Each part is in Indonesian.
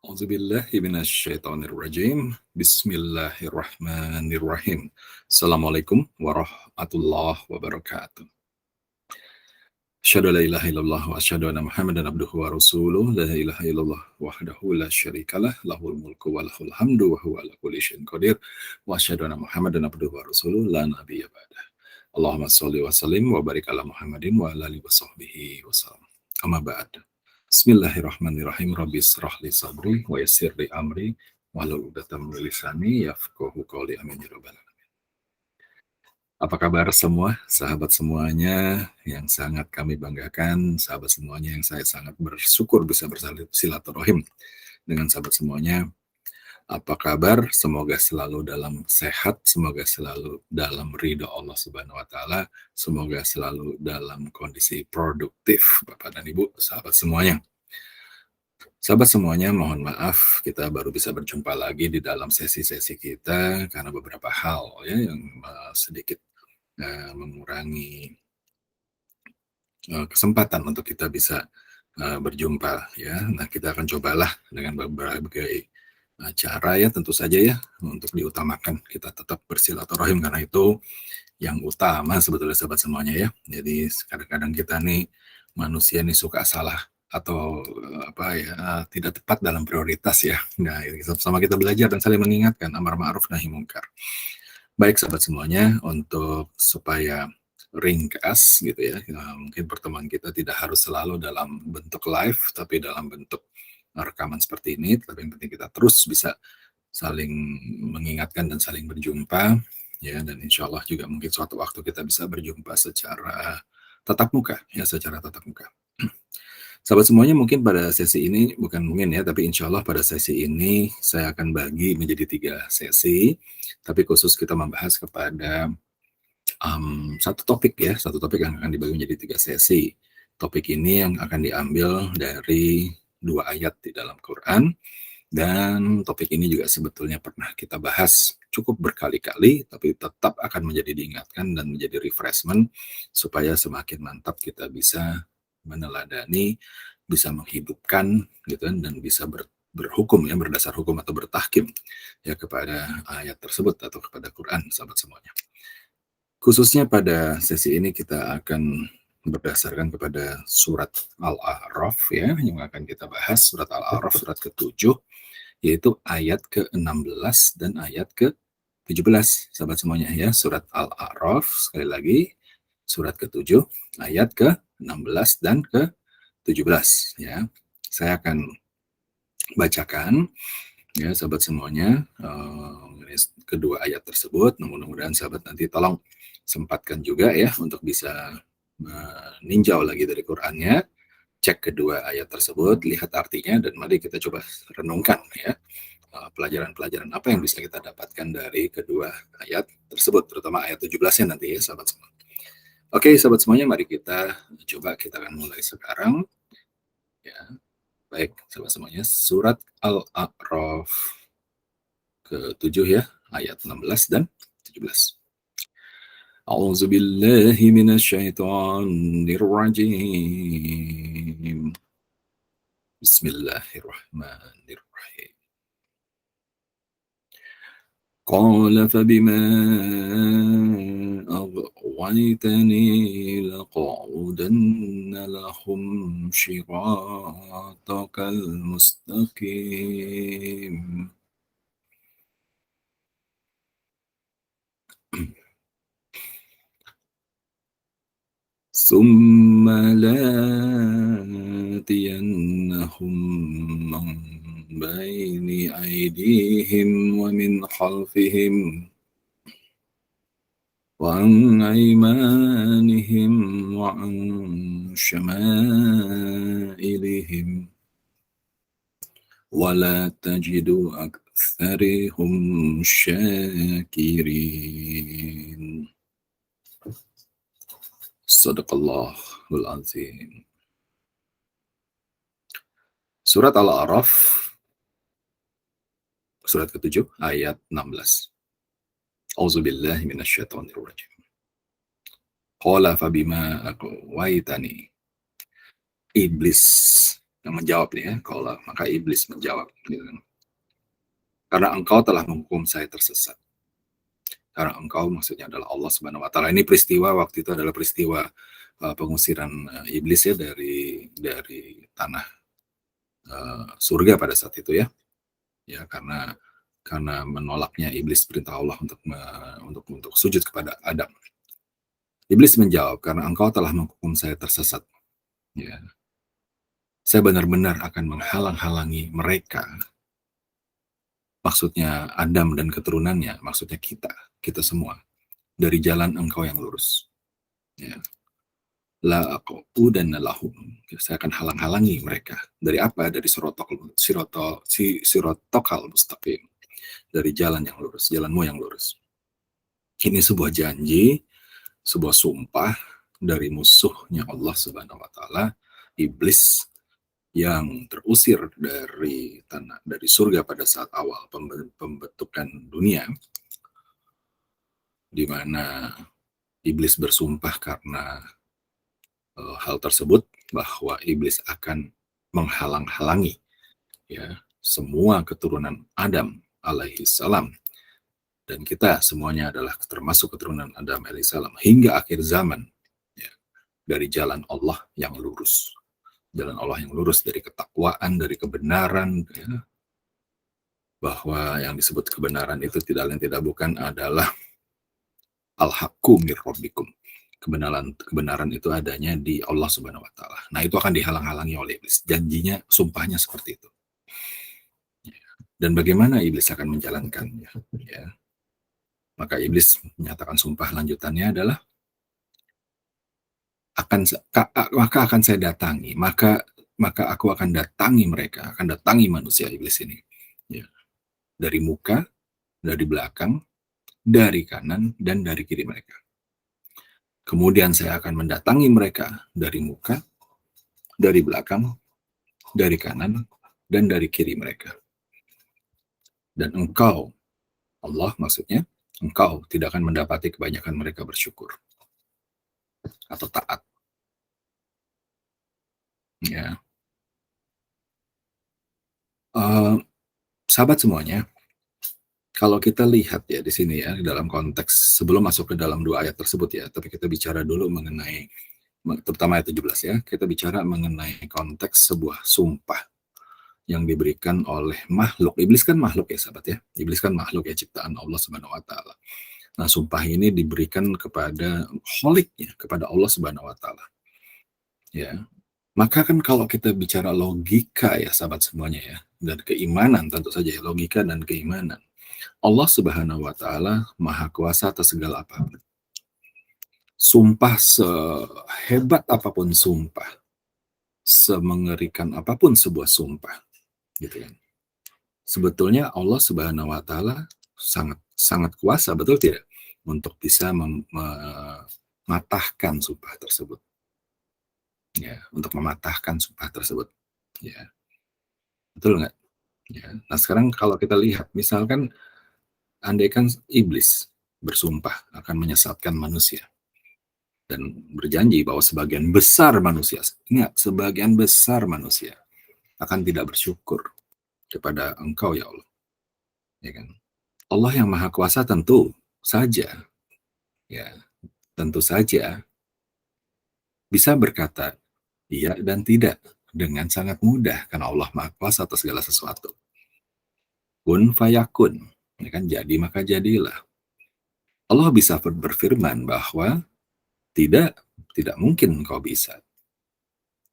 A'udzubillahi minasyaitonirrajim. Bismillahirrahmanirrahim. Assalamualaikum warahmatullahi wabarakatuh. Asyhadu an la ilaha illallah wa asyhadu anna Muhammadan abduhu wa rasuluh. La ilaha illallah wahdahu la syarikalah, lahul mulku wa lahul hamdu wa huwa ala kulli syai'in qadir. Wa asyhadu anna Muhammadan abduhu wa rasuluh la nabiyya ba'dah. Allahumma shalli wa sallim wa barik ala Muhammadin wa ala alihi wa sahbihi wa sallam. Amma ba'd. Bismillahirrahmanirrahim. Rabbi israh li sadri wa yassir li amri wahlul 'uqdatam min lisani yafqahu qawli. Amin ya rabbal alamin. Apa kabar semua, sahabat semuanya yang sangat kami banggakan, sahabat semuanya yang saya sangat bersyukur bisa bersilaturahim dengan sahabat semuanya. Apa kabar? Semoga selalu dalam sehat, semoga selalu dalam ridho Allah Subhanahu wa taala, semoga selalu dalam kondisi produktif Bapak dan Ibu, sahabat semuanya. Sahabat semuanya, mohon maaf kita baru bisa berjumpa lagi di dalam sesi-sesi kita karena beberapa hal ya yang sedikit mengurangi kesempatan untuk kita bisa berjumpa ya. Nah, kita akan cobalah dengan berbagai cara ya, tentu saja ya, untuk diutamakan kita tetap bersilaturahim karena itu yang utama sebetulnya sahabat semuanya ya. Jadi kadang-kadang kita nih manusia nih suka salah atau tidak tepat dalam prioritas ya. Nah, sama kita belajar dan saling mengingatkan amar ma'ruf nahi mungkar. Baik sahabat semuanya, untuk supaya ringkas gitu ya, mungkin pertemuan kita tidak harus selalu dalam bentuk live, tapi dalam bentuk rekaman seperti ini, tapi yang penting kita terus bisa saling mengingatkan dan saling berjumpa, ya, dan insya Allah juga mungkin suatu waktu kita bisa berjumpa secara tatap muka, ya, secara tatap muka. Sahabat semuanya, mungkin pada sesi ini, bukan mungkin ya, tapi insya Allah pada sesi ini saya akan bagi menjadi 3 sesi, tapi khusus kita membahas kepada satu topik ya, satu topik yang akan dibagi menjadi 3 sesi. Topik ini yang akan diambil dari 2 ayat di dalam Quran, dan topik ini juga sebetulnya pernah kita bahas cukup berkali-kali, tapi tetap akan menjadi diingatkan dan menjadi refreshment supaya semakin mantap kita bisa meneladani, bisa menghidupkan gitu kan, dan bisa berhukum ya, berdasar hukum atau bertahkim ya kepada ayat tersebut atau kepada Quran, sahabat semuanya. Khususnya pada sesi ini kita akan berdasarkan kepada surat Al-A'raf ya, yang akan kita bahas, surat Al-A'raf surat ke-7, yaitu ayat ke-16 dan ayat ke-17, sahabat semuanya ya. Surat Al-A'raf, sekali lagi, surat ke-7, ayat ke-16 dan ke-17 ya. Saya akan bacakan ya sahabat semuanya kedua ayat tersebut. Mudah-mudahan sahabat nanti tolong sempatkan juga ya untuk bisa meninjau lagi dari Qur'annya, cek kedua ayat tersebut, lihat artinya, dan mari kita coba renungkan ya pelajaran-pelajaran apa yang bisa kita dapatkan dari kedua ayat tersebut, terutama ayat 17-nya nanti ya sahabat semua. Oke sahabat semuanya, mari kita akan mulai sekarang ya. Baik sahabat semuanya, surat Al-A'raf ke-7 ya, ayat 16 dan 17. A'udzubillahi minasyaitonirrajim. Bismillahirrahmanirrahim. Qala fabima aghwaytani laqa'udanna lahum shiratakal mustaqim. ثم لآتينهم من بين أيديهم ومن خلفهم وعن أيمانهم وعن شمائلهم ولا تجد أكثرهم شاكرين. Sadaqallahul azim. Surat Al-A'raf surat ke-7 ayat 16. Auzubillahi minasyaitonirrajim. Qala fabima aghwaytani. Iblis Yang menjawab nih ya, qala, maka iblis menjawab gitu kan. Karena engkau telah menghukum saya tersesat. Karena engkau maksudnya adalah Allah Subhanahu wa taala. Ini peristiwa waktu itu adalah peristiwa pengusiran iblis ya dari tanah surga pada saat itu ya. Ya karena menolaknya iblis perintah Allah untuk sujud kepada Adam. Iblis menjawab, karena engkau telah menghukum saya tersesat. Ya. Saya benar-benar akan menghalang-halangi mereka. Maksudnya Adam dan keturunannya, maksudnya kita semua, dari jalan engkau yang lurus. Ya. La aqudanna lahum. Saya akan halang-halangi mereka. Dari apa? Dari sirotokal mustaqim. Dari jalan yang lurus, jalanmu yang lurus. Ini sebuah janji, sebuah sumpah dari musuhnya Allah Subhanahu wa taala, iblis, yang terusir dari surga pada saat awal pembentukan dunia, di mana iblis bersumpah karena hal tersebut, bahwa iblis akan menghalang-halangi ya semua keturunan Adam alaihi salam, dan kita semuanya adalah termasuk keturunan Adam alaihissalam hingga akhir zaman ya, dari jalan Allah yang lurus. Jalan Allah yang lurus dari ketakwaan, dari kebenaran ya, bahwa yang disebut kebenaran itu tidak lain tidak bukan adalah al-haqqu mir rabbikum. Kebenaran itu adanya di Allah Subhanahu wa taala. Nah, itu akan dihalang-halangi oleh iblis. Janjinya, sumpahnya seperti itu. Dan bagaimana iblis akan menjalankannya ya. Maka iblis menyatakan sumpah lanjutannya adalah maka akan saya datangi, maka aku akan datangi mereka, akan datangi manusia iblis ini. Ya. Dari muka, dari belakang, dari kanan, dan dari kiri mereka. Kemudian saya akan mendatangi mereka dari muka, dari belakang, dari kanan, dan dari kiri mereka. Dan engkau, Allah maksudnya, engkau tidak akan mendapati kebanyakan mereka bersyukur atau taat. Ya. Sahabat semuanya, kalau kita lihat ya di sini ya, dalam konteks sebelum masuk ke dalam dua ayat tersebut ya, tapi kita bicara dulu mengenai, terutama ayat 17 ya, kita bicara mengenai konteks sebuah sumpah yang diberikan oleh makhluk. Iblis kan makhluk ya sahabat ya, iblis kan makhluk ya, ciptaan Allah Subhanahu wa taala. Nah, sumpah ini diberikan kepada kholiknya, kepada Allah Subhanahu wa taala. Ya. Maka kan kalau kita bicara logika ya sahabat semuanya ya, dan keimanan tentu saja ya, logika dan keimanan. Allah Subhanahu wa taala Maha Kuasa atas segala apapun. Sumpah sehebat apapun sumpah, semengerikan apapun sebuah sumpah, gitu kan. Sebetulnya Allah Subhanahu wa taala sangat sangat kuasa, betul tidak? Untuk bisa mematahkan sumpah tersebut. Ya, untuk mematahkan sumpah tersebut. Ya. Betul nggak? Ya. Nah, sekarang kalau kita lihat, misalkan andaikan iblis bersumpah akan menyesatkan manusia dan berjanji bahwa sebagian besar manusia, ingat, sebagian besar manusia akan tidak bersyukur kepada engkau ya Allah. Ya kan? Allah yang Maha Kuasa tentu saja, ya, tentu saja bisa berkata iya dan tidak dengan sangat mudah karena Allah Maha Kuasa atas segala sesuatu. Kun fayakun, ya kan, jadi maka jadilah. Allah bisa berfirman bahwa tidak mungkin kau bisa.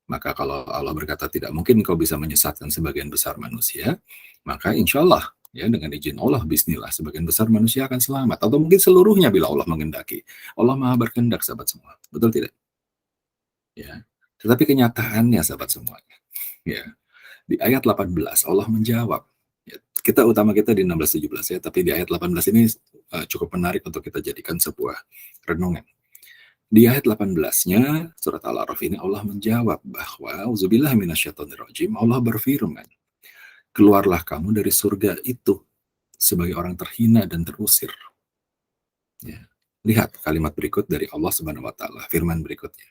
Maka kalau Allah berkata tidak mungkin kau bisa menyesatkan sebagian besar manusia, maka insya Allah ya dengan izin Allah, bismillah, sebagian besar manusia akan selamat, atau mungkin seluruhnya bila Allah mengendaki. Allah Maha berkehendak sahabat semua, betul tidak? Ya. Tetapi kenyataannya sahabat semuanya, ya, di ayat 18 Allah menjawab. Ya, kita di 16-17 ya, tapi di ayat 18 ini cukup menarik untuk kita jadikan sebuah renungan. Di ayat 18-nya surat Al-A'raf ini Allah menjawab bahwa auzubillahi minasyaitonirrajim, Allah berfirman, keluarlah kamu dari surga itu sebagai orang terhina dan terusir. Ya. Lihat kalimat berikut dari Allah Subhanahu wa taala, firman berikutnya.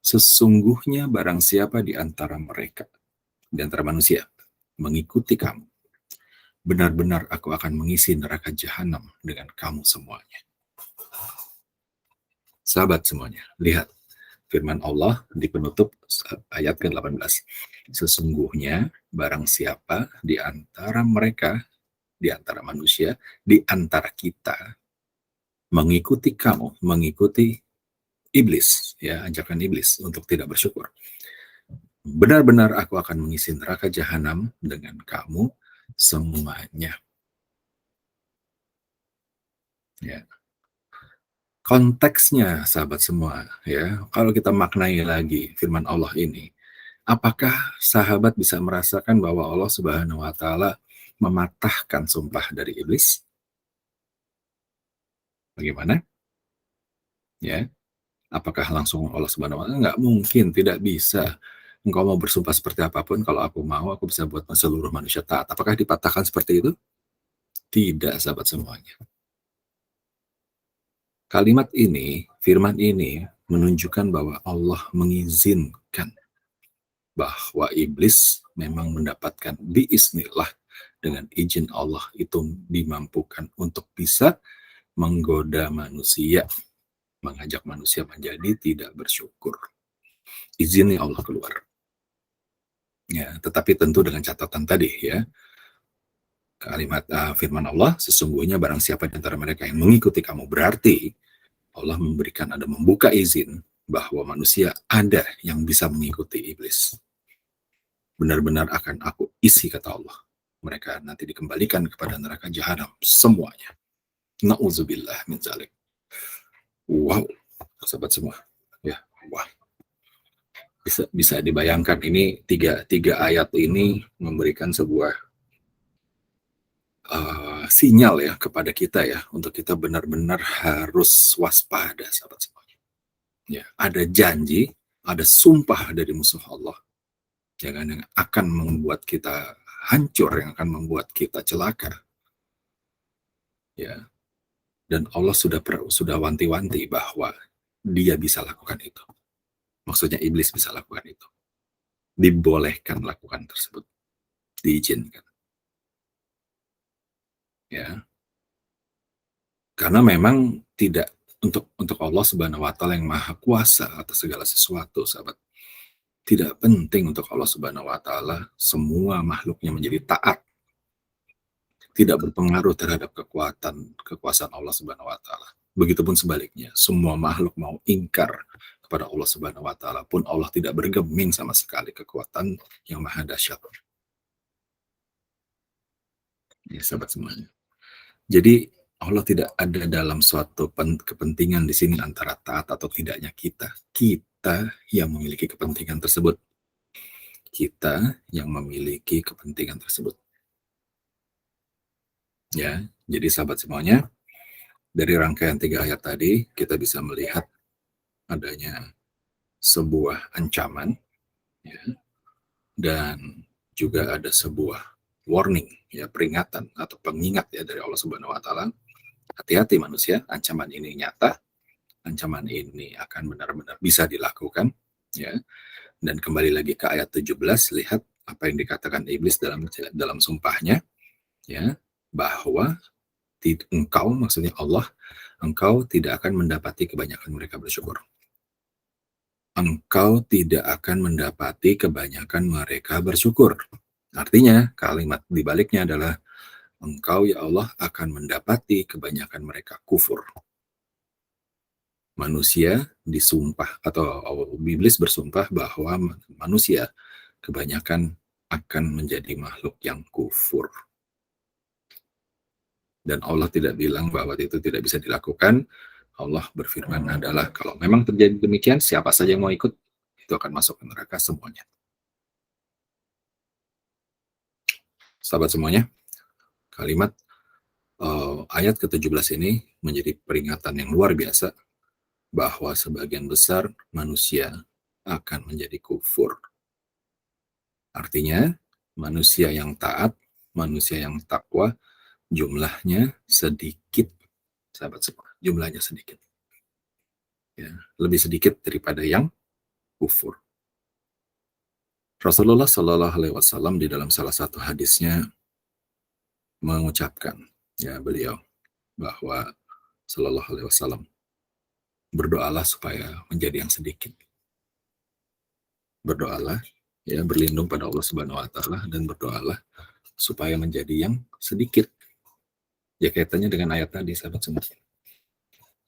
Sesungguhnya barang siapa di antara mereka di antara manusia mengikuti kamu, benar-benar aku akan mengisi neraka jahanam dengan kamu semuanya. Sahabat semuanya, lihat firman Allah di penutup ayat ke-18. Sesungguhnya barang siapa di antara mereka, di antara manusia, di antara kita, mengikuti kamu, mengikuti iblis, ya, ajakan iblis untuk tidak bersyukur. Benar-benar aku akan mengisi neraka jahanam dengan kamu semuanya. Ya. Konteksnya, sahabat semua, ya, kalau kita maknai lagi firman Allah ini, apakah sahabat bisa merasakan bahwa Allah Subhanahu wa taala mematahkan sumpah dari iblis? Bagaimana? Ya. Apakah langsung Allah Subhanahu wa taala? Enggak mungkin, tidak bisa. Engkau mau bersumpah seperti apapun, kalau aku mau, aku bisa buat seluruh manusia taat. Apakah dipatahkan seperti itu? Tidak, sahabat semuanya. Kalimat ini, firman ini menunjukkan bahwa Allah mengizinkan bahwa iblis memang mendapatkan biiznillah, dengan izin Allah itu dimampukan untuk bisa menggoda manusia, mengajak manusia menjadi tidak bersyukur. Izinnya Allah keluar. Ya, tetapi tentu dengan catatan tadi, ya. Kalimat firman Allah, sesungguhnya barang siapa di antara mereka yang mengikuti kamu, berarti Allah memberikan, ada membuka izin bahwa manusia ada yang bisa mengikuti iblis. Benar-benar akan aku isi, kata Allah. Mereka nanti dikembalikan kepada neraka jahanam semuanya. Na'udzubillah min zalik. Wow, sahabat semua. Ya, wah. Bisa dibayangkan ini tiga ayat ini memberikan sebuah sinyal ya kepada kita ya, untuk kita benar-benar harus waspada, sahabat semuanya. Ya, ada janji, ada sumpah dari musuh Allah, jangan yang akan membuat kita hancur, yang akan membuat kita celaka. Ya, dan Allah sudah wanti-wanti bahwa dia bisa lakukan itu. Maksudnya iblis bisa lakukan itu. Dibolehkan lakukan tersebut, diizinkan. Ya. Karena memang tidak, untuk Allah Subhanahu wa taala yang maha kuasa atas segala sesuatu, sahabat. Tidak penting untuk Allah Subhanahu wa taala semua makhluknya menjadi taat. Tidak berpengaruh terhadap kekuasaan Allah Subhanahu wa taala. Begitupun sebaliknya, semua makhluk mau ingkar kepada Allah Subhanahu wa taala pun Allah tidak bergeming sama sekali kekuatan yang maha dahsyat. Ya, sahabat semuanya. Jadi Allah tidak ada dalam suatu kepentingan di sini antara taat atau tidaknya kita. Kita yang memiliki kepentingan tersebut. Kita yang memiliki kepentingan tersebut. Ya, jadi sahabat semuanya, dari rangkaian 3 ayat tadi kita bisa melihat adanya sebuah ancaman, ya, dan juga ada sebuah warning, ya, peringatan atau pengingat ya dari Allah Subhanahu wa taala. Hati-hati manusia, ancaman ini nyata, ancaman ini akan benar-benar bisa dilakukan, ya. Dan kembali lagi ke ayat 17, lihat apa yang dikatakan iblis dalam sumpahnya, ya, bahwa engkau, maksudnya Allah, engkau tidak akan mendapati kebanyakan mereka bersyukur. Engkau tidak akan mendapati kebanyakan mereka bersyukur. Artinya, kalimat dibaliknya adalah engkau, ya Allah, akan mendapati kebanyakan mereka kufur. Manusia disumpah, atau iblis bersumpah bahwa manusia kebanyakan akan menjadi makhluk yang kufur. Dan Allah tidak bilang bahwa itu tidak bisa dilakukan. Allah berfirman adalah, kalau memang terjadi demikian, siapa saja yang mau ikut, itu akan masuk ke neraka semuanya. Sahabat semuanya, kalimat ayat ke-17 ini menjadi peringatan yang luar biasa bahwa sebagian besar manusia akan menjadi kufur. Artinya, manusia yang taat, manusia yang takwa, jumlahnya sedikit, sahabat semua, jumlahnya sedikit. Ya, lebih sedikit daripada yang kufur. Rasulullah Shallallahu Alaihi Wasallam di dalam salah satu hadisnya mengucapkan, ya beliau bahwa Shallallahu Alaihi Wasallam berdoalah supaya menjadi yang sedikit, berdoalah ya berlindung pada Allah Subhanahu Wa Taala dan berdoalah supaya menjadi yang sedikit. Ya kaitannya dengan ayat tadi sahabat semua.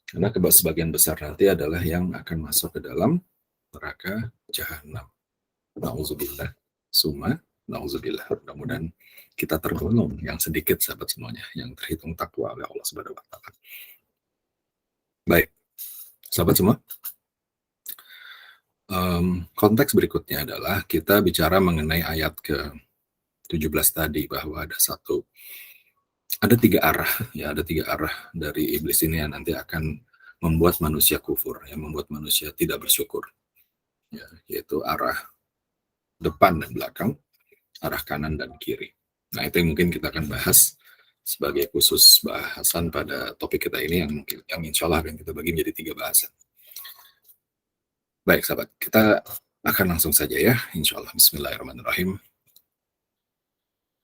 Karena sebagian besar nanti adalah yang akan masuk ke dalam neraka jahanam. Nauzubillah. Summa nauzubillah. Mudah-mudahan kita tergolong yang sedikit sahabat semuanya, yang terhitung takwa oleh Allah Subhanahu wa taala. Baik. Sahabat semua, konteks berikutnya adalah kita bicara mengenai ayat ke-17 tadi bahwa ada tiga arah, ya ada tiga arah dari iblis ini yang nanti akan membuat manusia kufur, yang membuat manusia tidak bersyukur, ya, yaitu arah depan dan belakang, arah kanan dan kiri. Nah itu yang mungkin kita akan bahas sebagai khusus bahasan pada topik kita ini yang insya Allah akan kita bagi menjadi 3 bahasan. Baik sahabat, kita akan langsung saja ya, insya Allah. Bismillahirrahmanirrahim.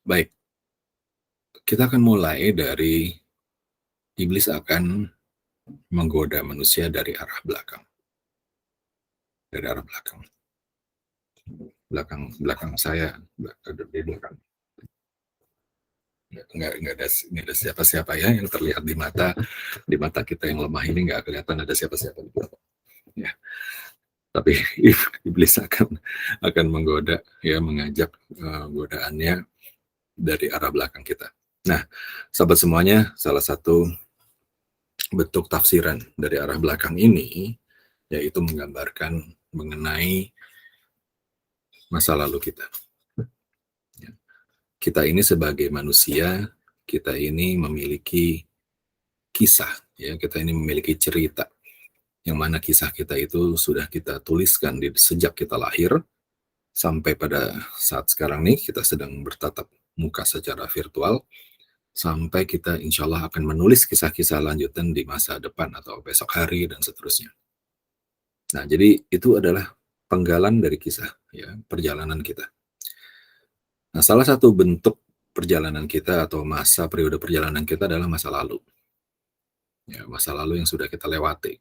Baik, kita akan mulai dari iblis akan menggoda manusia dari arah belakang. Dari arah belakang. Belakang saya, di belakang. Nggak ada siapa-siapa ya yang terlihat di mata kita yang lemah ini, nggak kelihatan ada siapa-siapa di belakang. Ya. Tapi iblis akan menggoda, ya mengajak godaannya dari arah belakang kita. Nah, sahabat semuanya, salah satu bentuk tafsiran dari arah belakang ini yaitu menggambarkan mengenai masa lalu kita. Kita ini sebagai manusia, kita ini memiliki kisah, ya kita ini memiliki cerita, yang mana kisah kita itu sudah kita tuliskan sejak kita lahir sampai pada saat sekarang nih kita sedang bertatap muka secara virtual, sampai kita insya Allah akan menulis kisah-kisah lanjutan di masa depan atau besok hari dan seterusnya. Nah, jadi itu adalah penggalan dari kisah, ya perjalanan kita. Nah, salah satu bentuk perjalanan kita atau periode perjalanan kita adalah masa lalu. Ya, masa lalu yang sudah kita lewati.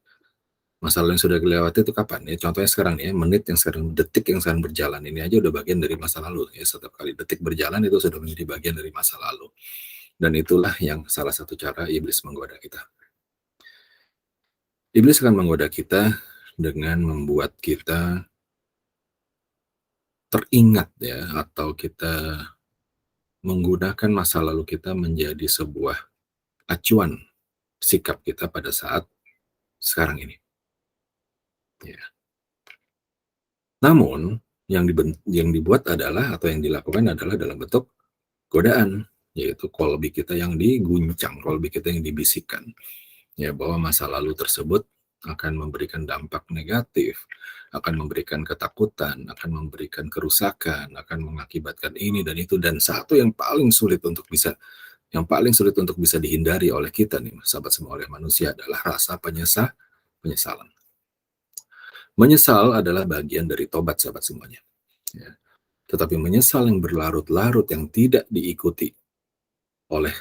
Masa lalu yang sudah dilewati itu kapan? Ya, contohnya sekarang ya, menit yang sekarang, detik yang sekarang berjalan ini aja udah bagian dari masa lalu. Ya, setiap kali detik berjalan itu sudah menjadi bagian dari masa lalu. Dan itulah yang salah satu cara iblis menggoda kita. Iblis akan menggoda kita dengan membuat kita teringat ya, atau kita menggunakan masa lalu kita menjadi sebuah acuan sikap kita pada saat sekarang ini. Ya. Namun yang dibuat adalah atau yang dilakukan adalah dalam bentuk godaan, yaitu qalbi kita yang diguncang, qalbi kita yang dibisikkan, ya bahwa masa lalu tersebut akan memberikan dampak negatif, akan memberikan ketakutan, akan memberikan kerusakan, akan mengakibatkan ini dan itu, dan satu yang paling sulit untuk bisa dihindari oleh kita nih, sahabat semua, oleh manusia adalah rasa penyesalan. Menyesal adalah bagian dari tobat sahabat semuanya. Ya. Tetapi menyesal yang berlarut-larut yang tidak diikuti oleh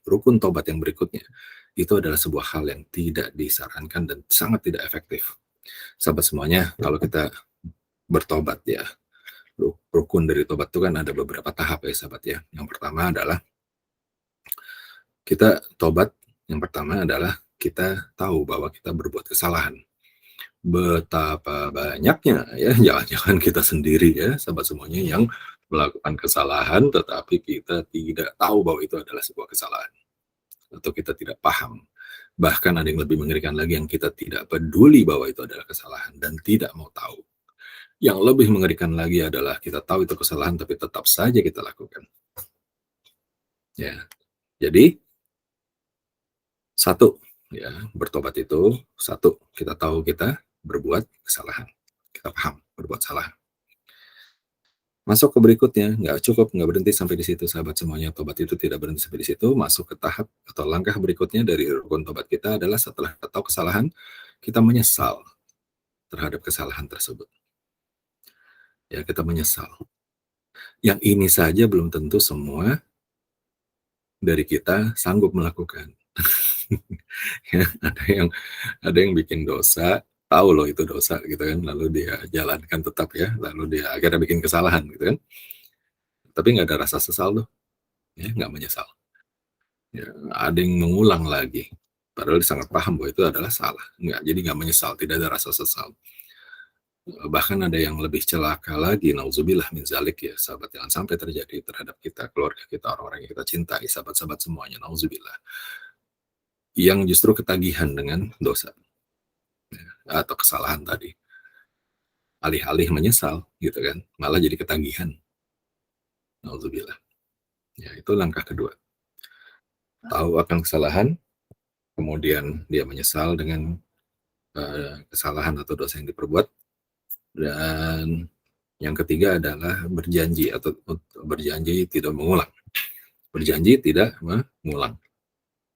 rukun tobat yang berikutnya, itu adalah sebuah hal yang tidak disarankan dan sangat tidak efektif. Sahabat semuanya, kalau kita bertobat ya, rukun dari tobat itu kan ada beberapa tahap ya sahabat ya. Yang pertama adalah kita tobat, yang pertama adalah kita tahu bahwa kita berbuat kesalahan. Betapa banyaknya ya, jangan-jangan kita sendiri ya sahabat semuanya yang melakukan kesalahan tetapi kita tidak tahu bahwa itu adalah sebuah kesalahan, atau kita tidak paham. Bahkan ada yang lebih mengerikan lagi, yang kita tidak peduli bahwa itu adalah kesalahan dan tidak mau tahu. Yang lebih mengerikan lagi adalah kita tahu itu kesalahan tapi tetap saja kita lakukan. Ya. Jadi satu ya, bertobat itu satu, kita tahu kita berbuat kesalahan. Kita paham berbuat salah. Masuk ke berikutnya, nggak berhenti sampai di situ sahabat semuanya. Tobat itu tidak berhenti sampai di situ. Masuk ke tahap atau langkah berikutnya dari rukun tobat kita adalah setelah kita tahu kesalahan, kita menyesal terhadap kesalahan tersebut. ya kita menyesal. Yang ini saja belum tentu semua dari kita sanggup melakukan. Ya, ada yang bikin dosa, tahu loh itu dosa gitu kan, lalu dia jalankan tetap ya, lalu dia akhirnya bikin kesalahan gitu kan, tapi nggak ada rasa sesal tuh, ya nggak menyesal. Ya, ada yang mengulang lagi, padahal dia sangat paham bahwa itu adalah salah, nggak, jadi nggak menyesal, tidak ada rasa sesal. Bahkan ada yang lebih celaka lagi, nauzubillah min zalik ya, sahabat, jangan sampai terjadi terhadap kita, keluarga kita, orang-orang yang kita cintai, sahabat-sahabat semuanya, nauzubillah. Yang justru ketagihan dengan dosa atau kesalahan tadi. Alih-alih menyesal gitu kan, malah jadi ketagihan. Nauzubillah. Ya, itu langkah kedua. Tahu akan kesalahan, kemudian dia menyesal dengan kesalahan atau dosa yang diperbuat, dan yang ketiga adalah berjanji atau berjanji tidak mengulang. Berjanji tidak mengulang.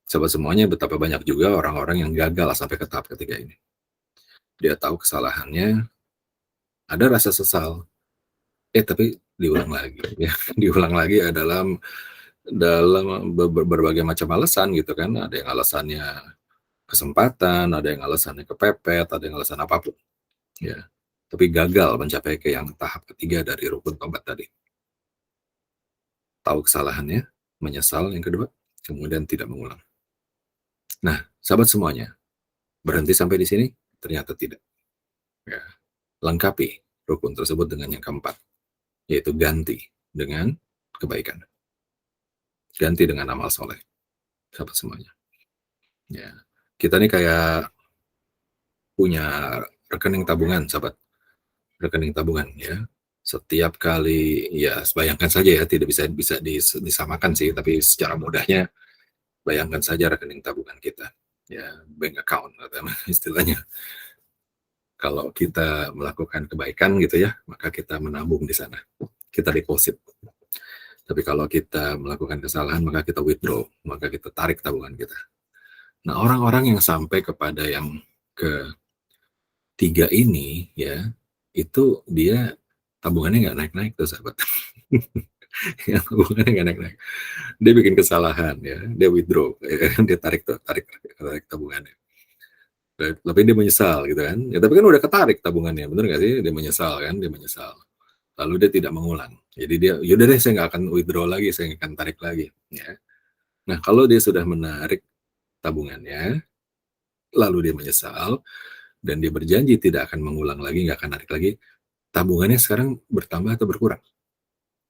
Sebab semuanya betapa banyak juga orang-orang yang gagal sampai ke tahap ketiga ini. Dia tahu kesalahannya, ada rasa sesal, tapi diulang lagi ya. Diulang lagi dalam berbagai macam alasan gitu kan. Ada yang alasannya kesempatan, ada yang alasannya kepepet, ada yang alasan apapun ya. Tapi gagal mencapai ke yang tahap ketiga dari rukun tobat tadi. Tahu kesalahannya, menyesal yang kedua, kemudian tidak mengulang. Nah, sahabat semuanya, berhenti sampai di sini? Ternyata tidak. Ya. Lengkapi rukun tersebut dengan yang keempat, yaitu ganti dengan kebaikan. Ganti dengan amal soleh, sahabat semuanya. Ya. Kita nih kayak punya rekening tabungan, sahabat. Rekening tabungan ya. Setiap kali, ya bayangkan saja ya, tidak bisa disamakan sih, tapi secara mudahnya bayangkan saja rekening tabungan kita, ya bank account istilahnya. Kalau kita melakukan kebaikan gitu ya, maka kita menabung di sana, kita deposit. Tapi kalau kita melakukan kesalahan, maka kita withdraw, maka kita tarik tabungan kita. Nah, orang-orang yang sampai kepada yang ketiga ini ya, itu dia tabungannya nggak naik-naik tuh sahabat. Ya, tabungannya nggak naik-naik. Dia bikin kesalahan ya, dia withdraw, dia tarik tabungannya. Tapi dia menyesal gitu kan. Ya, tapi kan udah ketarik tabungannya, bener nggak sih? Dia menyesal kan, dia menyesal. Lalu dia tidak mengulang. Jadi dia, yaudah deh, saya nggak akan withdraw lagi, saya nggak akan tarik lagi. Ya. Nah, kalau dia sudah menarik tabungannya, lalu dia menyesal, dan dia berjanji tidak akan mengulang lagi, nggak akan narik lagi, tabungannya sekarang bertambah atau berkurang?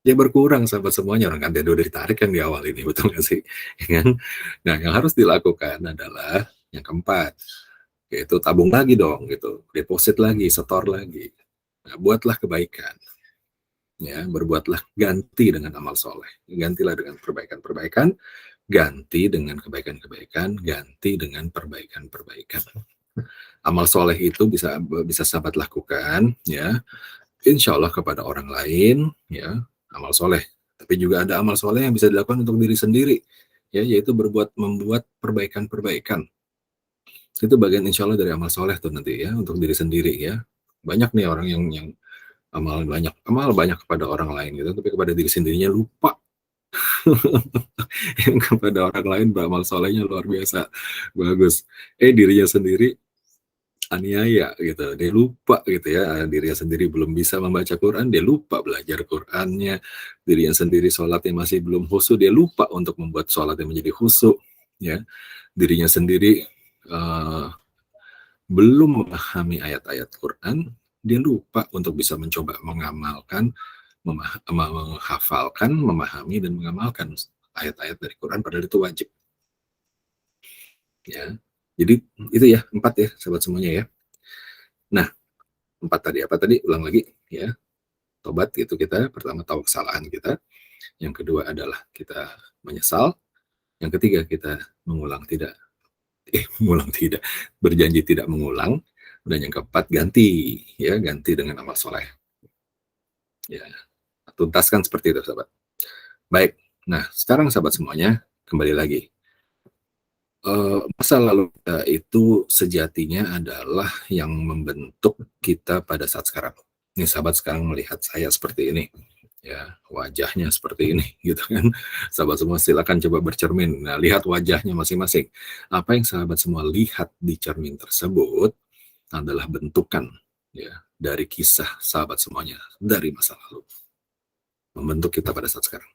Ya berkurang, sahabat semuanya, orang kan dia udah ditarik kan di awal ini, betul nggak sih? Ya kan? Nah, yang harus dilakukan adalah yang keempat, yaitu tabung lagi dong, gitu, deposit lagi, setor lagi. Nah, buatlah kebaikan, ya, berbuatlah, ganti dengan amal soleh, gantilah dengan perbaikan-perbaikan, ganti dengan kebaikan-kebaikan, ganti dengan perbaikan-perbaikan. Amal soleh itu bisa sahabat lakukan, ya, insya Allah kepada orang lain, ya, amal soleh. Tapi juga ada amal soleh yang bisa dilakukan untuk diri sendiri, ya, yaitu membuat perbaikan-perbaikan. Itu bagian insya Allah dari amal soleh tuh nanti ya, untuk diri sendiri ya. Banyak nih orang yang amal banyak kepada orang lain gitu, tapi kepada diri sendirinya lupa. Yang kepada orang lain beramal solehnya luar biasa, bagus. Dirinya sendiri aniaya gitu, dia lupa gitu ya, dirinya sendiri belum bisa membaca Quran, dia lupa belajar Qurannya, dirinya sendiri sholatnya masih belum khusyuk, dia lupa untuk membuat sholatnya menjadi khusyuk, ya, dirinya sendiri belum memahami ayat-ayat Quran, dia lupa untuk bisa mencoba mengamalkan, menghafalkan, memahami dan mengamalkan ayat-ayat dari Quran, padahal itu wajib. Ya, jadi itu ya 4 ya, sahabat semuanya ya. Nah, 4 tadi apa tadi? Ulang lagi ya. Tobat itu kita pertama tahu kesalahan kita, yang kedua adalah kita menyesal, yang ketiga kita mengulang tidak, berjanji tidak mengulang, dan yang keempat ganti ya, ganti dengan amal soleh. Ya, tuntaskan seperti itu sahabat. Baik, nah sekarang sahabat semuanya kembali lagi. Masa lalu kita itu sejatinya adalah yang membentuk kita pada saat sekarang. Nih sahabat sekarang melihat saya seperti ini, ya wajahnya seperti ini gitu kan. Sahabat semua silakan coba bercermin. Nah, lihat wajahnya masing-masing. Apa yang sahabat semua lihat di cermin tersebut adalah bentukan ya dari kisah sahabat semuanya dari masa lalu membentuk kita pada saat sekarang.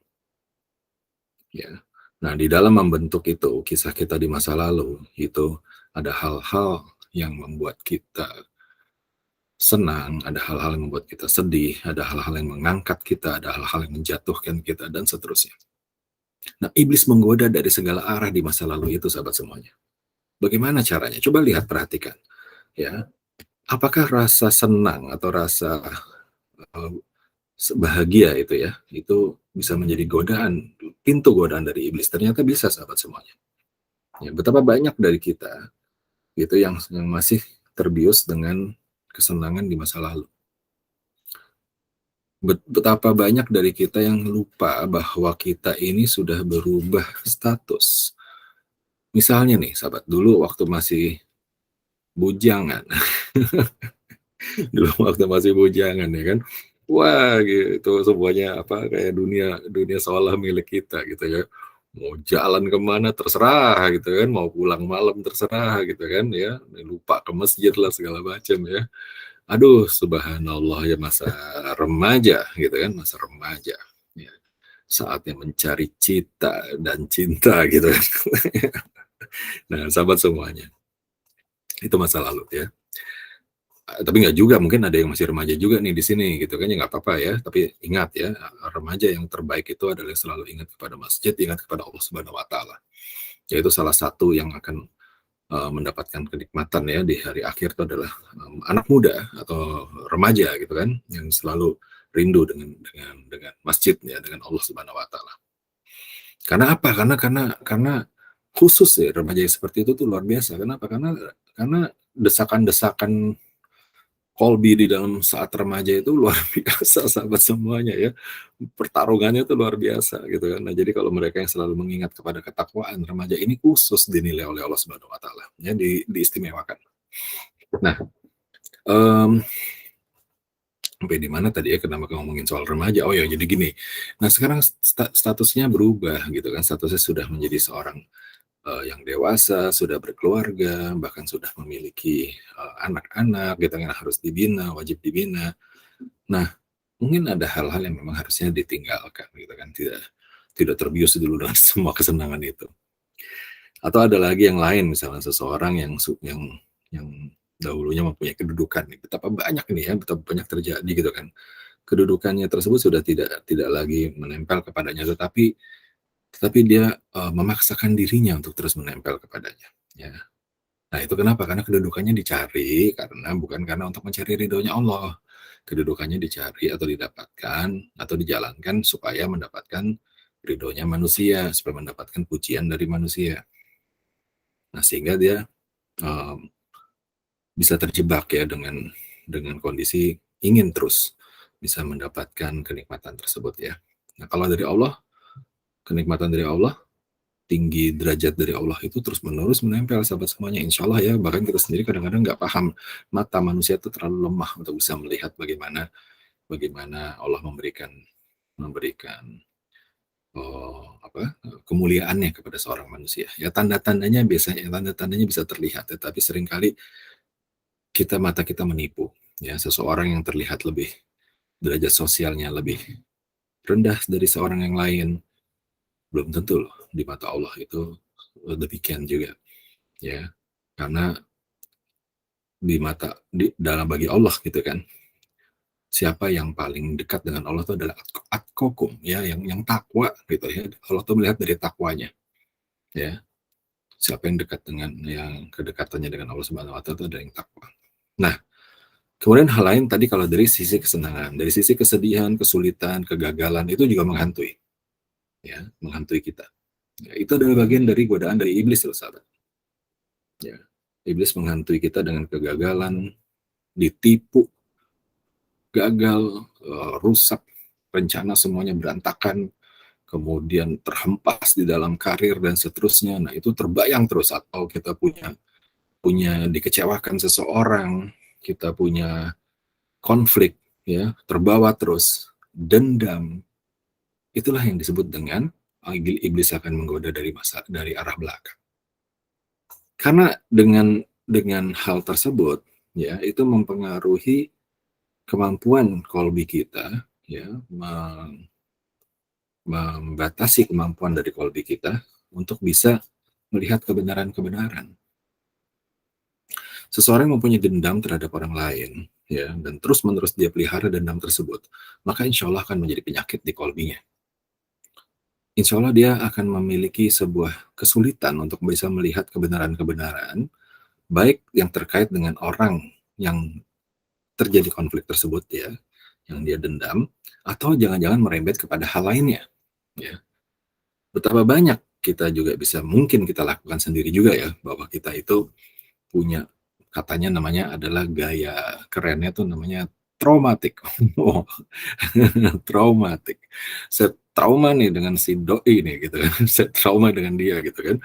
Ya. Nah, di dalam membentuk itu, kisah kita di masa lalu itu ada hal-hal yang membuat kita senang, ada hal-hal yang membuat kita sedih, ada hal-hal yang mengangkat kita, ada hal-hal yang menjatuhkan kita, dan seterusnya. Nah, iblis menggoda dari segala arah di masa lalu itu, sahabat semuanya. Bagaimana caranya? Coba lihat, perhatikan. Ya, apakah rasa senang atau rasa uh, bahagia itu ya, itu bisa menjadi godaan, pintu godaan dari iblis? Ternyata bisa, sahabat semuanya. Ya, betapa banyak dari kita itu yang masih terbius dengan kesenangan di masa lalu. Betapa banyak dari kita yang lupa bahwa kita ini sudah berubah status. Misalnya nih, sahabat, dulu waktu masih bujangan, dulu waktu masih bujangan ya kan, wah gitu semuanya apa kayak dunia dunia seolah milik kita gitu ya. Mau jalan kemana terserah gitu kan, mau pulang malam terserah gitu kan ya, lupa ke masjid lah segala macam ya. Aduh, subhanallah ya masa remaja gitu kan, masa remaja. Ya, saatnya mencari cita dan cinta gitu kan. Nah, sahabat semuanya, itu masa lalu ya. Tapi nggak juga, mungkin ada yang masih remaja juga nih di sini gitu kan, ya nggak apa-apa ya. Tapi ingat ya, remaja yang terbaik itu adalah yang selalu ingat kepada masjid, ingat kepada Allah Subhanahu Wa Taala. Yaitu salah satu yang akan mendapatkan kenikmatan ya di hari akhir itu adalah anak muda atau remaja gitu kan, yang selalu rindu dengan masjid ya, dengan Allah Subhanahu Wa Taala. Karena apa? Karena khusus ya remaja seperti itu tuh luar biasa. Kenapa? Karena desakan-desakan kolbi di dalam saat remaja itu luar biasa, sahabat semuanya ya. Pertarungannya itu luar biasa gitu kan. Nah, jadi kalau mereka yang selalu mengingat kepada ketakwaan, remaja ini khusus dinilai oleh Allah Subhanahu Wa Taala, ya diistimewakan. Nah, um, sampai di mana tadi ya, kenapa ngomongin soal remaja? Oh ya, jadi gini. Nah, sekarang statusnya berubah gitu kan. Statusnya sudah menjadi seorang yang dewasa, sudah berkeluarga, bahkan sudah memiliki anak-anak gitu kan, harus dibina, wajib dibina. Nah, mungkin ada hal-hal yang memang harusnya ditinggalkan gitu kan, tidak tidak terbius dulu dengan semua kesenangan itu. Atau ada lagi yang lain, misalnya seseorang yang dahulunya mempunyai kedudukan, betapa banyak ini ya, betapa banyak terjadi gitu kan. Kedudukannya tersebut sudah tidak lagi menempel kepadanya, tetapi dia memaksakan dirinya untuk terus menempel kepadanya. Ya. Nah, itu kenapa? Karena kedudukannya dicari bukan karena untuk mencari ridhonya Allah. Kedudukannya dicari atau didapatkan atau dijalankan supaya mendapatkan ridhonya manusia, supaya mendapatkan pujian dari manusia. Nah, sehingga dia um, bisa terjebak ya dengan kondisi ingin terus bisa mendapatkan kenikmatan tersebut ya. Nah, kalau dari Allah, kenikmatan dari Allah, tinggi derajat dari Allah itu terus menerus menempel, sahabat semuanya, insya Allah ya. Bahkan kita sendiri kadang-kadang nggak paham, mata manusia itu terlalu lemah untuk bisa melihat bagaimana bagaimana Allah memberikan kemuliaannya kepada seorang manusia. Ya, tanda-tandanya bisa terlihat, tetapi seringkali mata kita menipu. Ya, seseorang yang terlihat lebih derajat sosialnya lebih rendah dari seorang yang lain, belum tentu loh di mata Allah itu demikian juga. Ya, karena dalam bagi Allah gitu kan, siapa yang paling dekat dengan Allah itu adalah atkokum ya, yang takwa gitu ya. Allah tuh melihat dari takwanya ya. Siapa yang dekat dengan yang kedekatannya dengan Allah Subhanahu Wa Taala itu adalah yang takwa. Nah, kemudian hal lain tadi, kalau dari sisi kesenangan, dari sisi kesedihan, kesulitan, kegagalan, itu juga menghantui ya, menghantui kita. Ya, itu adalah bagian dari godaan dari iblis loh, sahabat. Ya, iblis menghantui kita dengan kegagalan, ditipu, gagal, rusak, rencana semuanya berantakan, kemudian terhempas di dalam karir dan seterusnya. Nah, itu terbayang terus, atau kita punya punya dikecewakan seseorang, kita punya konflik ya, terbawa terus, dendam, itulah yang disebut dengan iblis akan menggoda dari arah belakang. Karena dengan hal tersebut, ya, itu mempengaruhi kemampuan kolbi kita, ya, membatasi kemampuan dari kolbi kita untuk bisa melihat kebenaran-kebenaran. Seseorang yang mempunyai dendam terhadap orang lain, ya, dan terus-menerus dia pelihara dendam tersebut, maka insya Allah akan menjadi penyakit di kolbinya. Insya Allah dia akan memiliki sebuah kesulitan untuk bisa melihat kebenaran-kebenaran, baik yang terkait dengan orang yang terjadi konflik tersebut, ya, yang dia dendam, atau jangan-jangan merembet kepada hal lainnya, ya. Betapa banyak kita juga bisa mungkin kita lakukan sendiri juga, ya, bahwa kita itu punya, katanya namanya adalah gaya kerennya tuh namanya traumatik. Oh, traumatik. Saya trauma nih dengan si doi nih gitu kan. Saya trauma dengan dia gitu kan.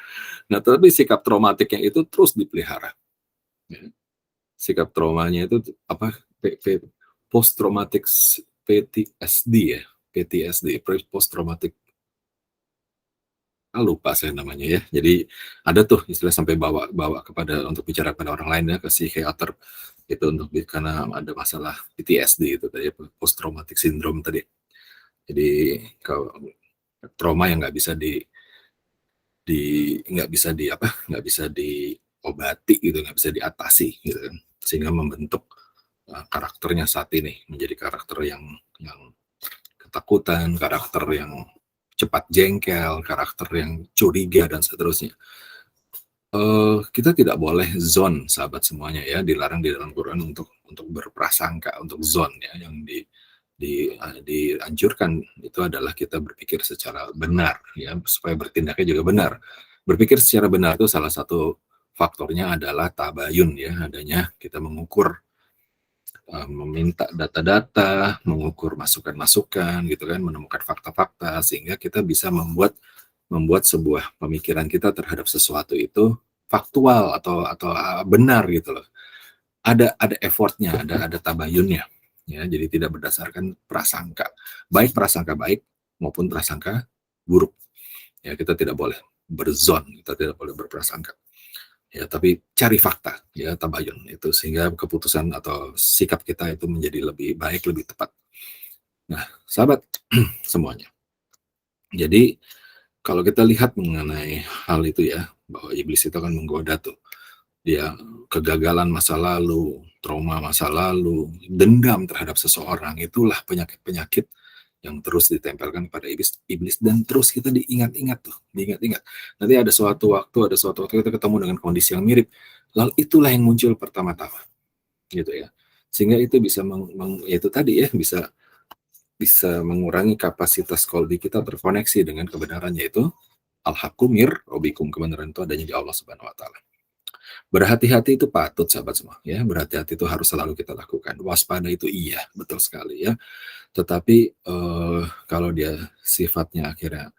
Nah, tapi sikap traumatiknya itu terus dipelihara. Ya. Sikap traumanya itu apa? Post traumatic PTSD, ya. PTSD, post traumatic, lupa saya namanya, ya. Jadi ada tuh istilah sampai bawa kepada untuk bicara pada orang lain, ya, ke psikiater itu untuk karena ada masalah PTSD itu tadi, post traumatic syndrome tadi. Jadi kalau trauma yang nggak bisa diobati gitu, nggak bisa diatasi gitu kan, sehingga membentuk karakternya saat ini menjadi karakter yang ketakutan, karakter yang cepat jengkel, karakter yang curiga dan seterusnya. Kita tidak boleh zon, sahabat semuanya, ya, dilarang di dalam Quran untuk berprasangka, untuk zon, ya, yang dianjurkan itu adalah kita berpikir secara benar, ya, supaya bertindaknya juga benar. Berpikir secara benar itu salah satu faktornya adalah tabayun, ya, adanya kita mengukur, meminta data-data, mengukur masukan-masukan gitu kan, menemukan fakta-fakta sehingga kita bisa membuat sebuah pemikiran kita terhadap sesuatu itu faktual atau benar gitu loh. Ada effortnya, ada tabayunnya, ya. Jadi tidak berdasarkan prasangka, baik prasangka baik maupun prasangka buruk. Ya, kita tidak boleh berzon, kita tidak boleh berprasangka. Ya, tapi cari fakta, ya, tabayun itu sehingga keputusan atau sikap kita itu menjadi lebih baik, lebih tepat. Nah, sahabat semuanya. Jadi kalau kita lihat mengenai hal itu, ya, bahwa iblis itu akan menggoda tuh. Dia kegagalan masa lalu, trauma masa lalu, dendam terhadap seseorang, itulah penyakit-penyakit yang terus ditempelkan pada iblis dan terus kita diingat-ingat tuh, diingat-ingat. Nanti ada suatu waktu kita ketemu dengan kondisi yang mirip, lalu itulah yang muncul pertama-tama, gitu ya. Sehingga itu bisa itu tadi, ya, bisa mengurangi kapasitas kolbi kita terkoneksi dengan kebenaran, yaitu al-haqqu mir rabbikum, kebenaran itu adanya di Allah Subhanahu wa taala. Berhati-hati itu patut, sahabat semua, ya. Berhati-hati itu harus selalu kita lakukan. Waspada itu iya, betul sekali, ya. Tetapi kalau dia sifatnya akhirnya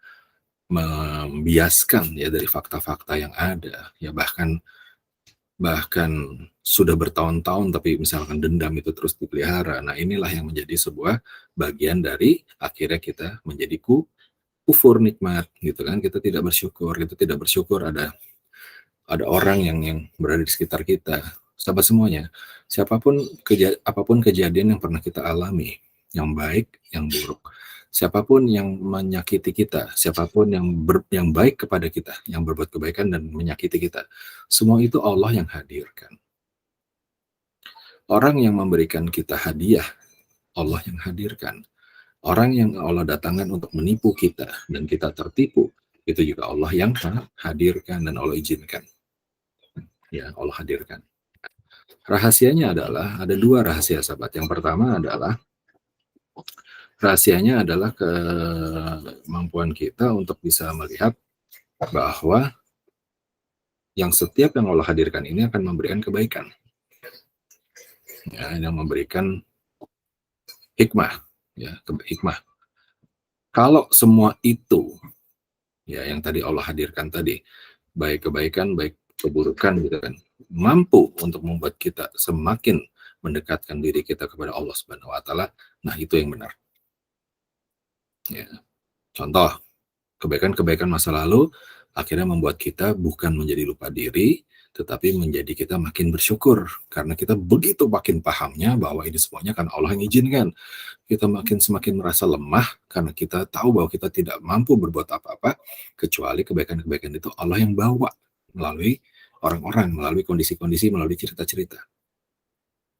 membiaskan, ya, dari fakta-fakta yang ada, ya, bahkan sudah bertahun-tahun tapi misalkan dendam itu terus dipelihara. Nah, inilah yang menjadi sebuah bagian dari akhirnya kita menjadi kufur nikmat, gitu kan. Kita tidak bersyukur ada orang yang berada di sekitar kita. Sahabat semuanya, apapun kejadian yang pernah kita alami, yang baik, yang buruk, siapapun yang menyakiti kita, siapapun yang baik kepada kita, yang berbuat kebaikan dan menyakiti kita, semua itu Allah yang hadirkan. Orang yang memberikan kita hadiah, Allah yang hadirkan. Orang yang Allah datangkan untuk menipu kita dan kita tertipu, itu juga Allah yang hadirkan dan Allah izinkan. Ya, Allah hadirkan. Rahasianya adalah ada dua rahasia, sahabat. Yang pertama adalah rahasianya adalah kemampuan kita untuk bisa melihat bahwa setiap yang Allah hadirkan ini akan memberikan kebaikan, ya, yang memberikan hikmah, ya, hikmah. Kalau semua itu, ya, yang tadi Allah hadirkan tadi, baik kebaikan, baik keburukan, gitu kan, mampu untuk membuat kita semakin mendekatkan diri kita kepada Allah Subhanahu wa taala, nah itu yang benar. Ya. Contoh, kebaikan-kebaikan masa lalu akhirnya membuat kita bukan menjadi lupa diri, tetapi menjadi kita makin bersyukur karena kita begitu makin pahamnya bahwa ini semuanya kan Allah yang izinkan. Kita makin semakin merasa lemah karena kita tahu bahwa kita tidak mampu berbuat apa-apa kecuali kebaikan-kebaikan itu Allah yang bawa melalui orang-orang, melalui kondisi-kondisi, melalui cerita-cerita.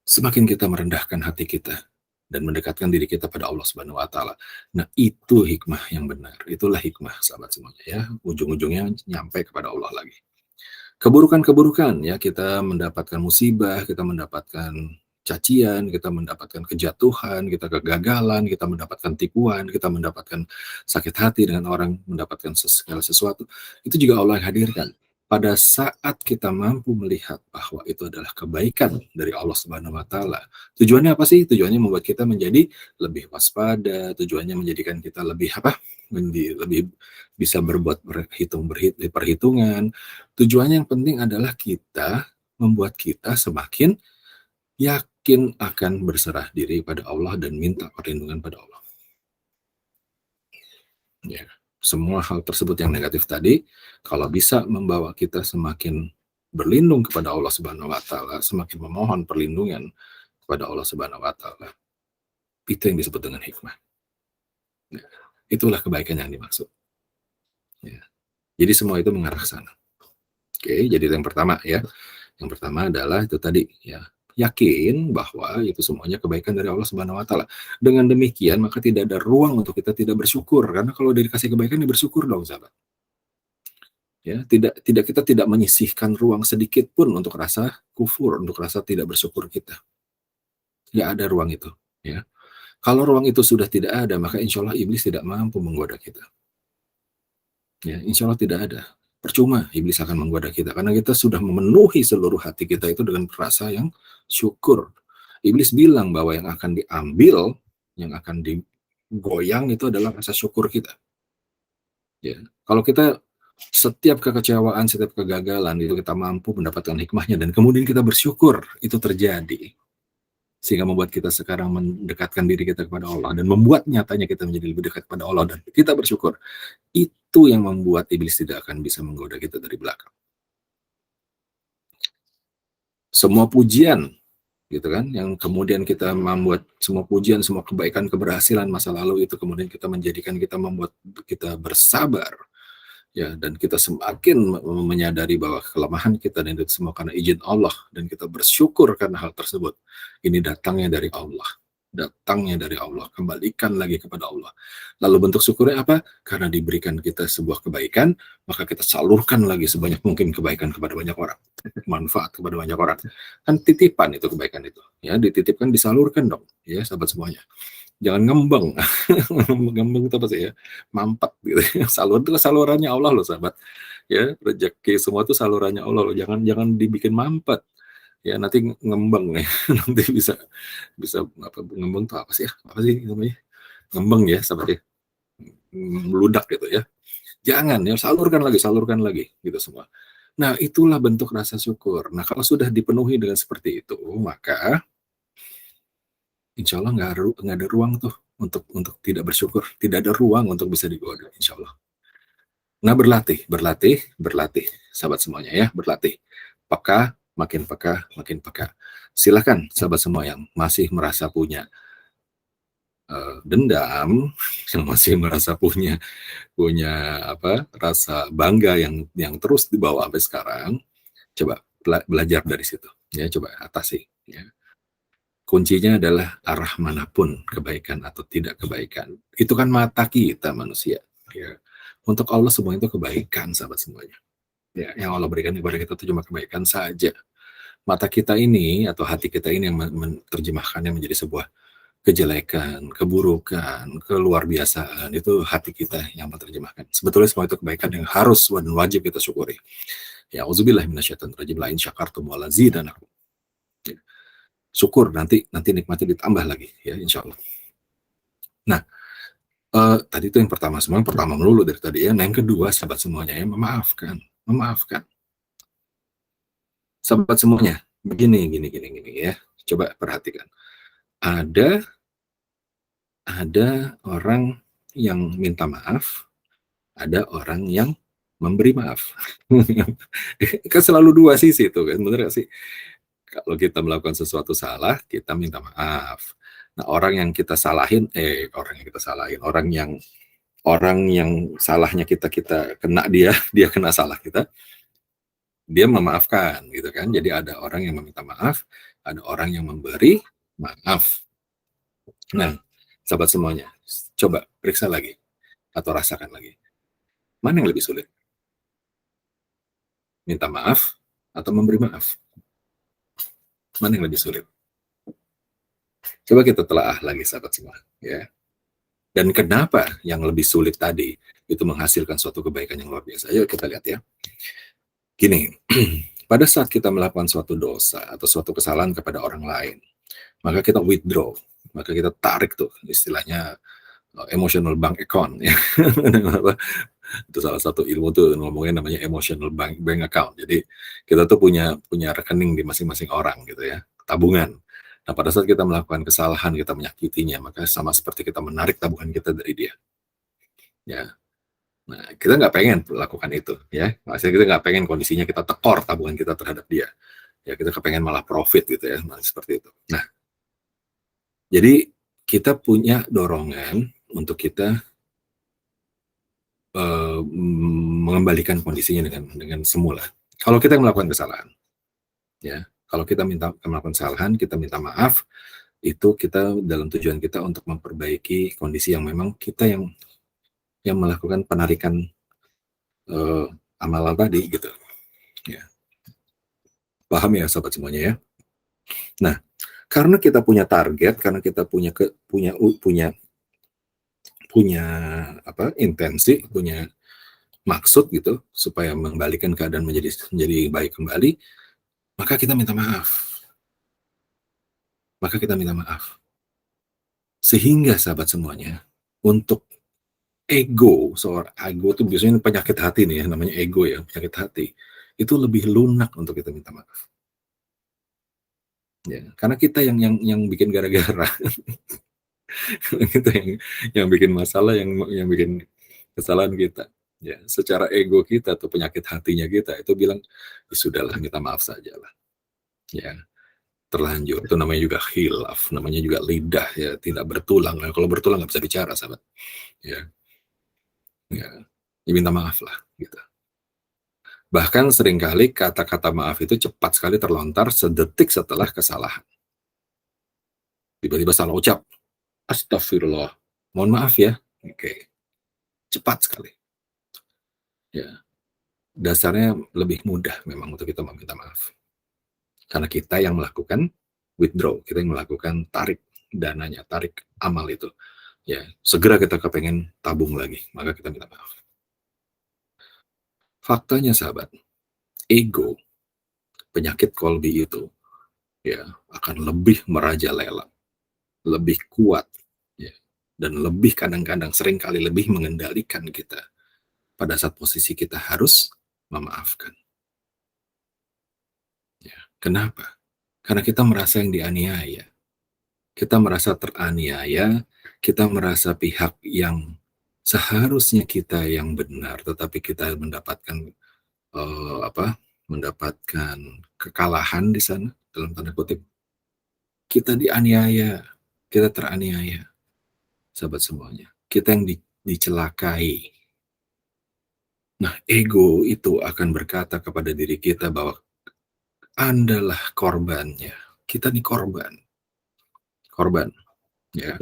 Semakin kita merendahkan hati kita dan mendekatkan diri kita pada Allah Subhanahu wa taala. Nah, itu hikmah yang benar. Itulah hikmah sahabat semuanya ya. Ujung-ujungnya nyampe kepada Allah lagi. Keburukan-keburukan ya, kita mendapatkan musibah, kita mendapatkan cacian, kita mendapatkan kejatuhan, kita kegagalan, kita mendapatkan tipuan, kita mendapatkan sakit hati dengan orang, mendapatkan segala sesuatu. Itu juga Allah yang hadirkan. Pada saat kita mampu melihat bahwa itu adalah kebaikan dari Allah Subhanahu wa taala. Tujuannya apa sih? Tujuannya membuat kita menjadi lebih waspada, tujuannya menjadikan kita lebih lebih bisa berbuat perhitungan. Tujuannya yang penting adalah membuat kita semakin yakin akan berserah diri pada Allah dan minta perlindungan pada Allah. Ya, semua hal tersebut yang negatif tadi, kalau bisa membawa kita semakin berlindung kepada Allah Subhanahu wa taala, semakin memohon perlindungan kepada Allah Subhanahu wa taala. Itu yang disebut dengan hikmah. Ya, itulah kebaikan yang dimaksud. Ya. Jadi semua itu mengarah ke sana. Oke, jadi yang pertama ya. Yang pertama adalah itu tadi ya, yakin bahwa itu semuanya kebaikan dari Allah Subhanahu wa taala. Dengan demikian maka tidak ada ruang untuk kita tidak bersyukur karena kalau dikasih kebaikan ya bersyukur dong sahabat. Ya, kita tidak menyisihkan ruang sedikit pun untuk rasa kufur, untuk rasa tidak bersyukur kita. Nggak ada ruang itu, ya. Kalau ruang itu sudah tidak ada, maka insya Allah iblis tidak mampu menggoda kita. Ya, insya Allah tidak ada. Percuma iblis akan menggoda kita karena kita sudah memenuhi seluruh hati kita itu dengan rasa yang syukur. Iblis bilang bahwa yang akan diambil, yang akan digoyang itu adalah rasa syukur kita. Ya, kalau kita setiap kekecewaan, setiap kegagalan itu kita mampu mendapatkan hikmahnya dan kemudian kita bersyukur, itu terjadi. Sehingga membuat kita sekarang mendekatkan diri kita kepada Allah dan membuat nyatanya kita menjadi lebih dekat kepada Allah dan kita bersyukur. Itu yang membuat iblis tidak akan bisa menggoda kita dari belakang. Semua pujian, gitu kan, yang kemudian kita membuat semua pujian, semua kebaikan, keberhasilan masa lalu itu kemudian kita menjadikan kita membuat kita bersabar, ya, dan kita semakin menyadari bahwa kelemahan kita dan itu semua karena izin Allah dan kita bersyukur karena hal tersebut. Ini datangnya dari Allah. Datangnya dari Allah, kembalikan lagi kepada Allah. Lalu bentuk syukurnya apa? Karena diberikan kita sebuah kebaikan, maka kita salurkan lagi sebanyak mungkin kebaikan kepada banyak orang, manfaat kepada banyak orang. Kan titipan itu kebaikan itu, ya, dititipkan, disalurkan dong, ya sahabat semuanya. Jangan ngembang, ngembang itu apa sih ya? Mampet gitu. Salur itu salurannya Allah loh sahabat. Ya, rezeki semua itu salurannya Allah loh. Jangan dibikin mampet. Ya nanti ngembang ya, nanti bisa apa ngembang tuh apa sih ya? Apa sih namanya? Ngembang ya sahabat ya. Meludak gitu ya. Jangan ya, salurkan lagi gitu semua. Nah, itulah bentuk rasa syukur. Nah, kalau sudah dipenuhi dengan seperti itu, maka insya Allah nggak ada ruang tuh untuk tidak bersyukur. Tidak ada ruang untuk bisa digoda, insya Allah. Nah, berlatih, sahabat semuanya ya, berlatih. Peka, makin peka. Silakan sahabat semua yang masih merasa punya dendam, yang masih merasa punya rasa bangga yang terus dibawa sampai sekarang, coba belajar dari situ, ya, coba atasi. Ya. Kuncinya adalah arah manapun kebaikan atau tidak kebaikan. Itu kan mata kita manusia. Ya. Untuk Allah semua itu kebaikan, sahabat semuanya. Ya, yang Allah berikan kepada kita itu cuma kebaikan saja. Mata kita ini atau hati kita ini yang menerjemahkannya menjadi sebuah kejelekan, keburukan, keluar biasaan. Itu hati kita yang menerjemahkan. Sebetulnya semua itu kebaikan yang harus dan wajib kita syukuri. Ya, auzubillahi minasyaitonirrajim. La in syakartum wa lazidanakum. Syukur nanti nikmatnya ditambah lagi ya insya Allah. Nah, tadi itu yang pertama, semua yang pertama melulu dari tadi ya. Nah, yang kedua sahabat semuanya ya, memaafkan. Sahabat semuanya, begini ya. Coba perhatikan, ada orang yang minta maaf, ada orang yang memberi maaf. Kan selalu dua sisi tuh kan, bener nggak sih? Kalau kita melakukan sesuatu salah, kita minta maaf. Nah, orang yang salahnya kita kena dia, dia kena salah kita, dia memaafkan gitu kan. Jadi ada orang yang meminta maaf, ada orang yang memberi maaf. Nah, sahabat semuanya, coba periksa lagi atau rasakan lagi. Mana yang lebih sulit? Minta maaf atau memberi maaf? Mana yang lebih sulit? Coba kita telaah lagi sahabat semua, ya. Dan kenapa yang lebih sulit tadi itu menghasilkan suatu kebaikan yang luar biasa? Ayo kita lihat ya. Gini, pada saat kita melakukan suatu dosa atau suatu kesalahan kepada orang lain, maka kita withdraw, maka kita tarik tuh istilahnya emotional bank account ya. Itu salah satu ilmu tuh ngomongnya namanya emotional bank account. Jadi kita tuh punya rekening di masing-masing orang gitu ya, tabungan. Nah, pada saat kita melakukan kesalahan, kita menyakitinya, maka sama seperti kita menarik tabungan kita dari dia. Ya. Nah, kita nggak pengen lakukan itu, ya. Maksudnya kita nggak pengen kondisinya kita tekor tabungan kita terhadap dia. Ya, kita kepengen malah profit gitu ya, nah, seperti itu. Nah, jadi kita punya dorongan untuk kita mengembalikan kondisinya dengan semula. Kalau kita melakukan kesalahan, ya, kalau kita melakukan kesalahan, kita minta maaf, itu kita dalam tujuan kita untuk memperbaiki kondisi yang memang kita yang melakukan penarikan uh, amalan tadi gitu. Ya. Paham ya sahabat semuanya ya. Nah, karena kita punya target, karena kita punya intensi, punya maksud gitu supaya mengembalikan keadaan menjadi baik kembali, maka kita minta maaf. Maka kita minta maaf. Sehingga sahabat semuanya, untuk seorang ego itu biasanya penyakit hati nih ya, namanya ego ya, penyakit hati. Itu lebih lunak untuk kita minta maaf. Ya, karena kita yang bikin gara-gara. Kita yang bikin masalah, yang bikin kesalahan kita. Ya, secara ego kita atau penyakit hatinya kita itu bilang, "Ya sudahlah, minta maaf sajalah." Ya, terlanjur. Itu namanya juga khilaf, namanya juga lidah ya, tidak bertulang. Nah, kalau bertulang nggak bisa bicara, sahabat. Ya, ya, ya minta maaf lah, gitu. Bahkan seringkali kata-kata maaf itu cepat sekali terlontar sedetik setelah kesalahan. Tiba-tiba salah ucap, astagfirullah, mohon maaf ya. Oke, cepat sekali. Ya, dasarnya lebih mudah memang untuk kita meminta maaf. Karena kita yang melakukan withdraw, kita yang melakukan tarik dananya, tarik amal itu. Ya, segera kita kepengen tabung lagi, maka kita minta maaf. Faktanya sahabat, ego, penyakit kolbi itu ya akan lebih merajalela, lebih kuat ya, dan lebih kadang-kadang seringkali lebih mengendalikan kita pada saat posisi kita harus memaafkan. Ya, kenapa? Karena kita merasa yang dianiaya. Kita merasa teraniaya, kita merasa pihak yang seharusnya kita yang benar, tetapi kita mendapatkan mendapatkan kekalahan di sana dalam tanda kutip. Kita dianiaya, kita teraniaya, sahabat semuanya. Kita yang dicelakai. Nah, ego itu akan berkata kepada diri kita bahwa Andalah korbannya. Kita nih korban, ya.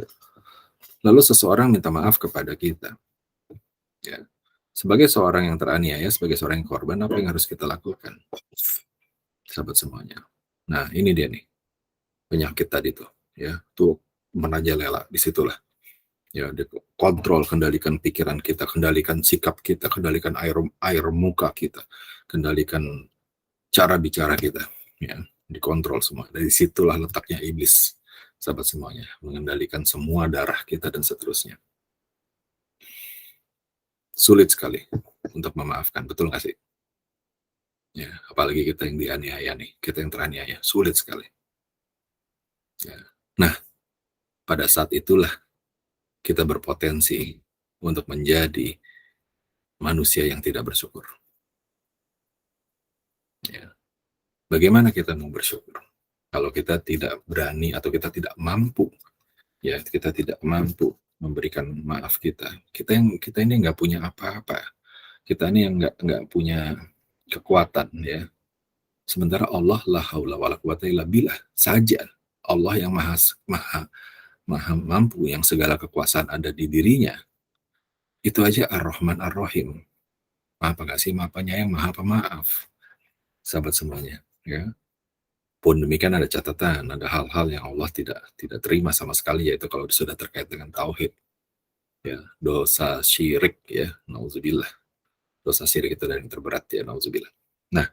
Lalu seseorang minta maaf kepada kita, ya. Sebagai seorang yang teraniaya, sebagai seorang yang korban, apa yang harus kita lakukan? Sahabat semuanya. Nah, ini dia nih, penyakit tadi tuh, ya. Tuh merajalela, disitulah. Ya, kontrol, kendalikan pikiran kita, kendalikan sikap kita, kendalikan air muka kita, kendalikan cara bicara kita, ya. Dikontrol semua. Dari situlah letaknya iblis, sahabat semuanya, mengendalikan semua darah kita dan seterusnya. Sulit sekali untuk memaafkan, betul nggak sih? Ya, apalagi kita yang dianiaya nih, kita yang teraniaya, sulit sekali. Ya. Nah, pada saat itulah kita berpotensi untuk menjadi manusia yang tidak bersyukur. Ya. Bagaimana kita mau bersyukur kalau kita tidak berani atau kita tidak mampu, ya kita tidak mampu memberikan maaf kita. Kita ini nggak punya apa-apa. Kita ini yang nggak punya kekuatan, ya. Sementara Allah la haula wala quwata illa billah saja. Allah yang maha maha mampu, yang segala kekuasaan ada di dirinya. Itu aja Ar-Rahman Ar-Rahim. Maha Pengasih, Maha Penyayang, Maha Pemaaf. Sahabat semuanya, ya. Pun demikian ada catatan, ada hal-hal yang Allah tidak terima sama sekali, yaitu kalau sudah terkait dengan tauhid, ya, dosa syirik, ya, nauzubillah. Dosa syirik itu yang terberat, ya, nauzubillah. Nah,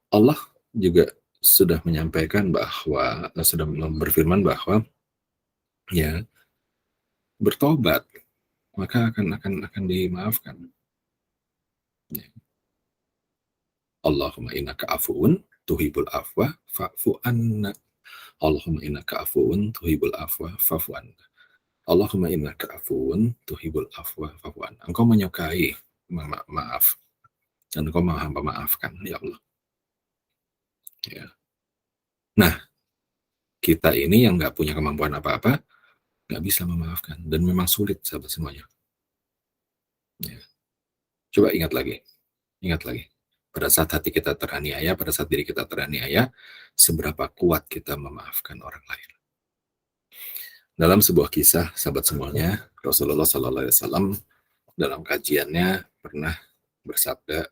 Allah juga sudah menyampaikan bahwa sudah berfirman bahwa ya bertobat maka akan dimaafkan. Ya. Allahumma innaka afuun tuhibul afwa fa'fu anna. Allahumma innaka afuun tuhibul afwa fa'fu anna. Allahumma innaka afuun tuhibul afwa fa'fu anna. Engkau menyukai maaf dan engkau maha memaafkan, ya Allah. Ya. Nah, kita ini yang nggak punya kemampuan apa-apa, nggak bisa memaafkan, dan memang sulit, sahabat semuanya. Ya. Coba ingat lagi. Pada saat hati kita teraniaya, pada saat diri kita teraniaya, seberapa kuat kita memaafkan orang lain. Dalam sebuah kisah, sahabat semuanya, Rasulullah SAW dalam kajiannya pernah bersabda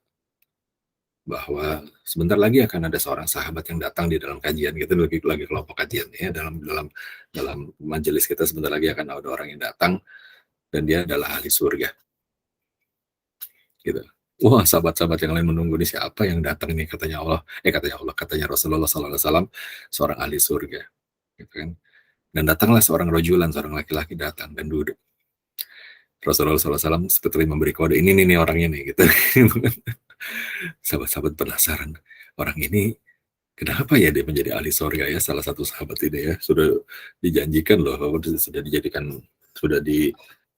bahwa sebentar lagi akan ada seorang sahabat yang datang di dalam kajian kita, lagi kelompok kajian, ya, dalam majelis kita sebentar lagi akan ada orang yang datang dan dia adalah ahli surga, gitu. Wah, sahabat-sahabat yang lain menunggu, nih siapa yang datang ini, katanya Rasulullah SAW, seorang ahli surga, gitu kan. Dan datanglah seorang rojulan, seorang laki-laki datang dan duduk. Rasulullah SAW seperti memberi kode, ini nih orangnya nih, gitu. Sahabat-sahabat penasaran, orang ini kenapa ya dia menjadi ahli surga, ya. Salah satu sahabat ini, ya, sudah dijanjikan loh, sudah dijadikan,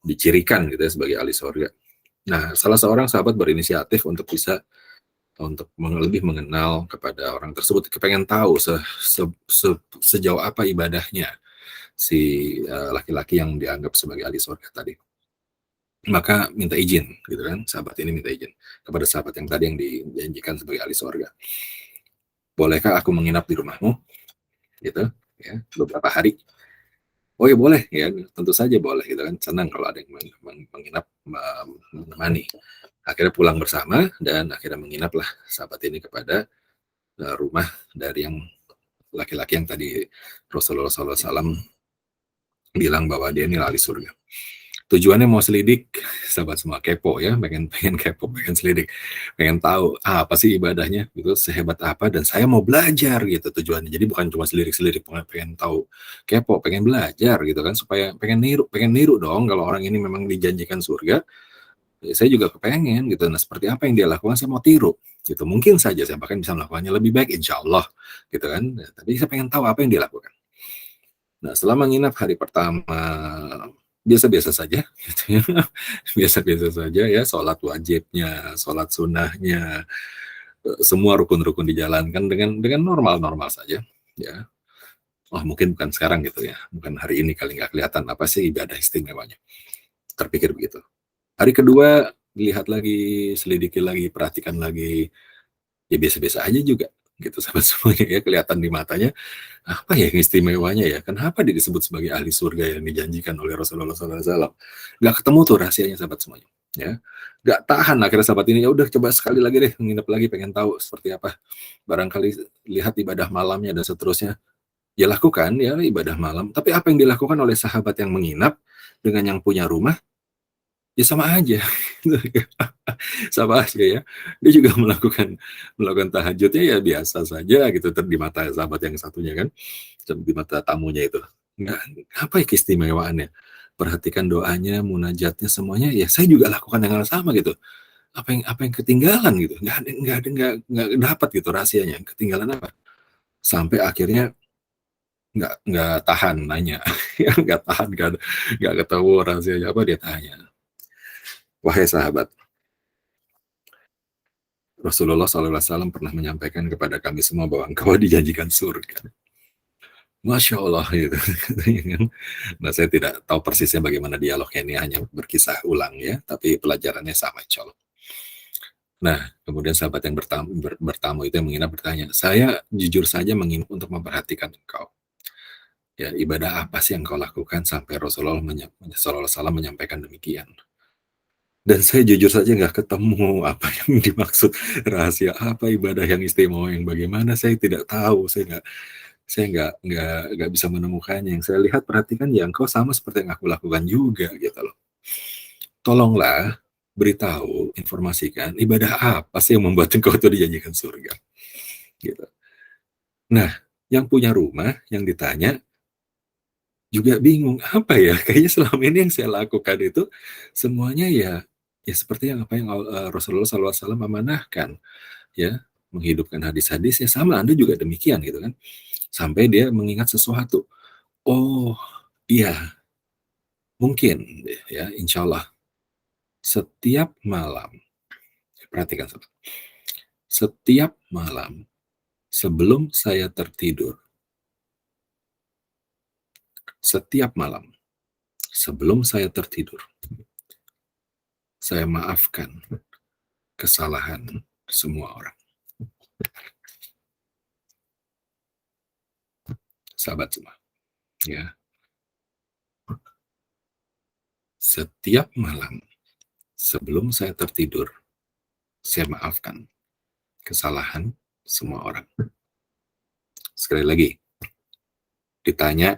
dicirikan gitu, ya, sebagai ahli surga. Nah, salah seorang sahabat berinisiatif untuk lebih mengenal kepada orang tersebut, pengen tahu sejauh apa ibadahnya si laki-laki yang dianggap sebagai ahli surga tadi. Maka minta izin, gitu kan, sahabat ini minta izin kepada sahabat yang tadi yang dijanjikan sebagai ahli surga. Bolehkah aku menginap di rumahmu, gitu, ya, beberapa hari? Oh ya boleh, ya, tentu saja boleh, gitu kan, senang kalau ada yang menginap, menemani. Akhirnya pulang bersama dan akhirnya menginaplah sahabat ini kepada rumah dari yang laki-laki yang tadi Rasulullah SAW bilang bahwa dia ini ahli surga. Tujuannya mau selidik, sahabat semua, kepo, ya, pengen kepo, pengen selidik, pengen tahu apa sih ibadahnya, gitu, sehebat apa, dan saya mau belajar, gitu tujuannya. Jadi bukan cuma selidik, pengen tahu, kepo, pengen belajar, gitu kan, supaya pengen niru dong, kalau orang ini memang dijanjikan surga, ya, saya juga kepengen, gitu. Nah, seperti apa yang dia lakukan, saya mau tiru, gitu. Mungkin saja saya bahkan bisa melakukannya lebih baik, insya Allah, gitu kan. Nah, tapi saya pengen tahu apa yang dia lakukan. Nah, setelah menginap hari pertama, biasa-biasa saja, gitu ya. Biasa-biasa saja, ya, sholat wajibnya, sholat sunnahnya, semua rukun-rukun dijalankan dengan normal-normal saja, ya. Oh, mungkin bukan sekarang, gitu ya, bukan hari ini kali nggak kelihatan apa sih ibadah istimewanya. Terpikir begitu. Hari kedua, lihat lagi, selidiki lagi, perhatikan lagi, ya biasa-biasa aja juga, gitu, sahabat semuanya, ya, kelihatan di matanya, apa ya yang istimewanya, ya? Kenapa dia disebut sebagai ahli surga yang dijanjikan oleh Rasulullah SAW? Nggak ketemu tuh rahasianya, sahabat semuanya, ya. Nggak tahan akhirnya sahabat ini, ya udah coba sekali lagi deh, menginap lagi, pengen tahu seperti apa. Barangkali lihat ibadah malamnya dan seterusnya. Ya lakukan, ya, ibadah malam. Tapi apa yang dilakukan oleh sahabat yang menginap dengan yang punya rumah, ya sama aja. Sama aja, ya. Dia juga melakukan tahajudnya ya biasa saja, gitu, di mata sahabat yang satunya kan, di mata tamunya itu. Nggak, apa ya keistimewaannya? Perhatikan doanya, munajatnya, semuanya, ya saya juga lakukan dengan sama, gitu. Apa yang ketinggalan, gitu? Nggak dapat, gitu, rahasianya. Ketinggalan apa? Sampai akhirnya nggak tahan nanya, ya nggak tahan, nggak ketemu rahasianya apa dia tanya. Wahai sahabat, Rasulullah SAW pernah menyampaikan kepada kami semua bahwa engkau dijanjikan surga. Masya Allah gitu. Nah, saya tidak tahu persisnya bagaimana dialognya, ini hanya berkisah ulang ya, tapi pelajarannya sama insya Allah. Nah, kemudian sahabat yang bertamu itu yang menginap bertanya, saya jujur saja menginap untuk memperhatikan engkau. Ya, ibadah apa sih yang kau lakukan sampai Rasulullah SAW menyampaikan demikian? Dan saya jujur saja nggak ketemu apa yang dimaksud, rahasia apa, ibadah yang istimewa yang bagaimana, saya tidak tahu, saya nggak bisa menemukannya. Yang saya lihat, perhatikan ya engkau sama seperti yang aku lakukan juga gitu loh. Tolonglah beritahu, informasikan ibadah apa sih yang membuat engkau itu dijanjikan surga gitu. Nah, yang punya rumah yang ditanya juga bingung, apa ya, kayaknya selama ini yang saya lakukan itu semuanya ya seperti yang apa yang Rasulullah SAW amanahkan ya, menghidupkan hadis-hadis ya, sama Anda juga demikian gitu kan. Sampai dia mengingat sesuatu, oh iya, mungkin ya, insya Allah setiap malam, perhatikan sobat, setiap malam sebelum saya tertidur, setiap malam sebelum saya tertidur, saya maafkan kesalahan semua orang. Sahabat semua, ya. Setiap malam sebelum saya tertidur, saya maafkan kesalahan semua orang. Sekali lagi, ditanya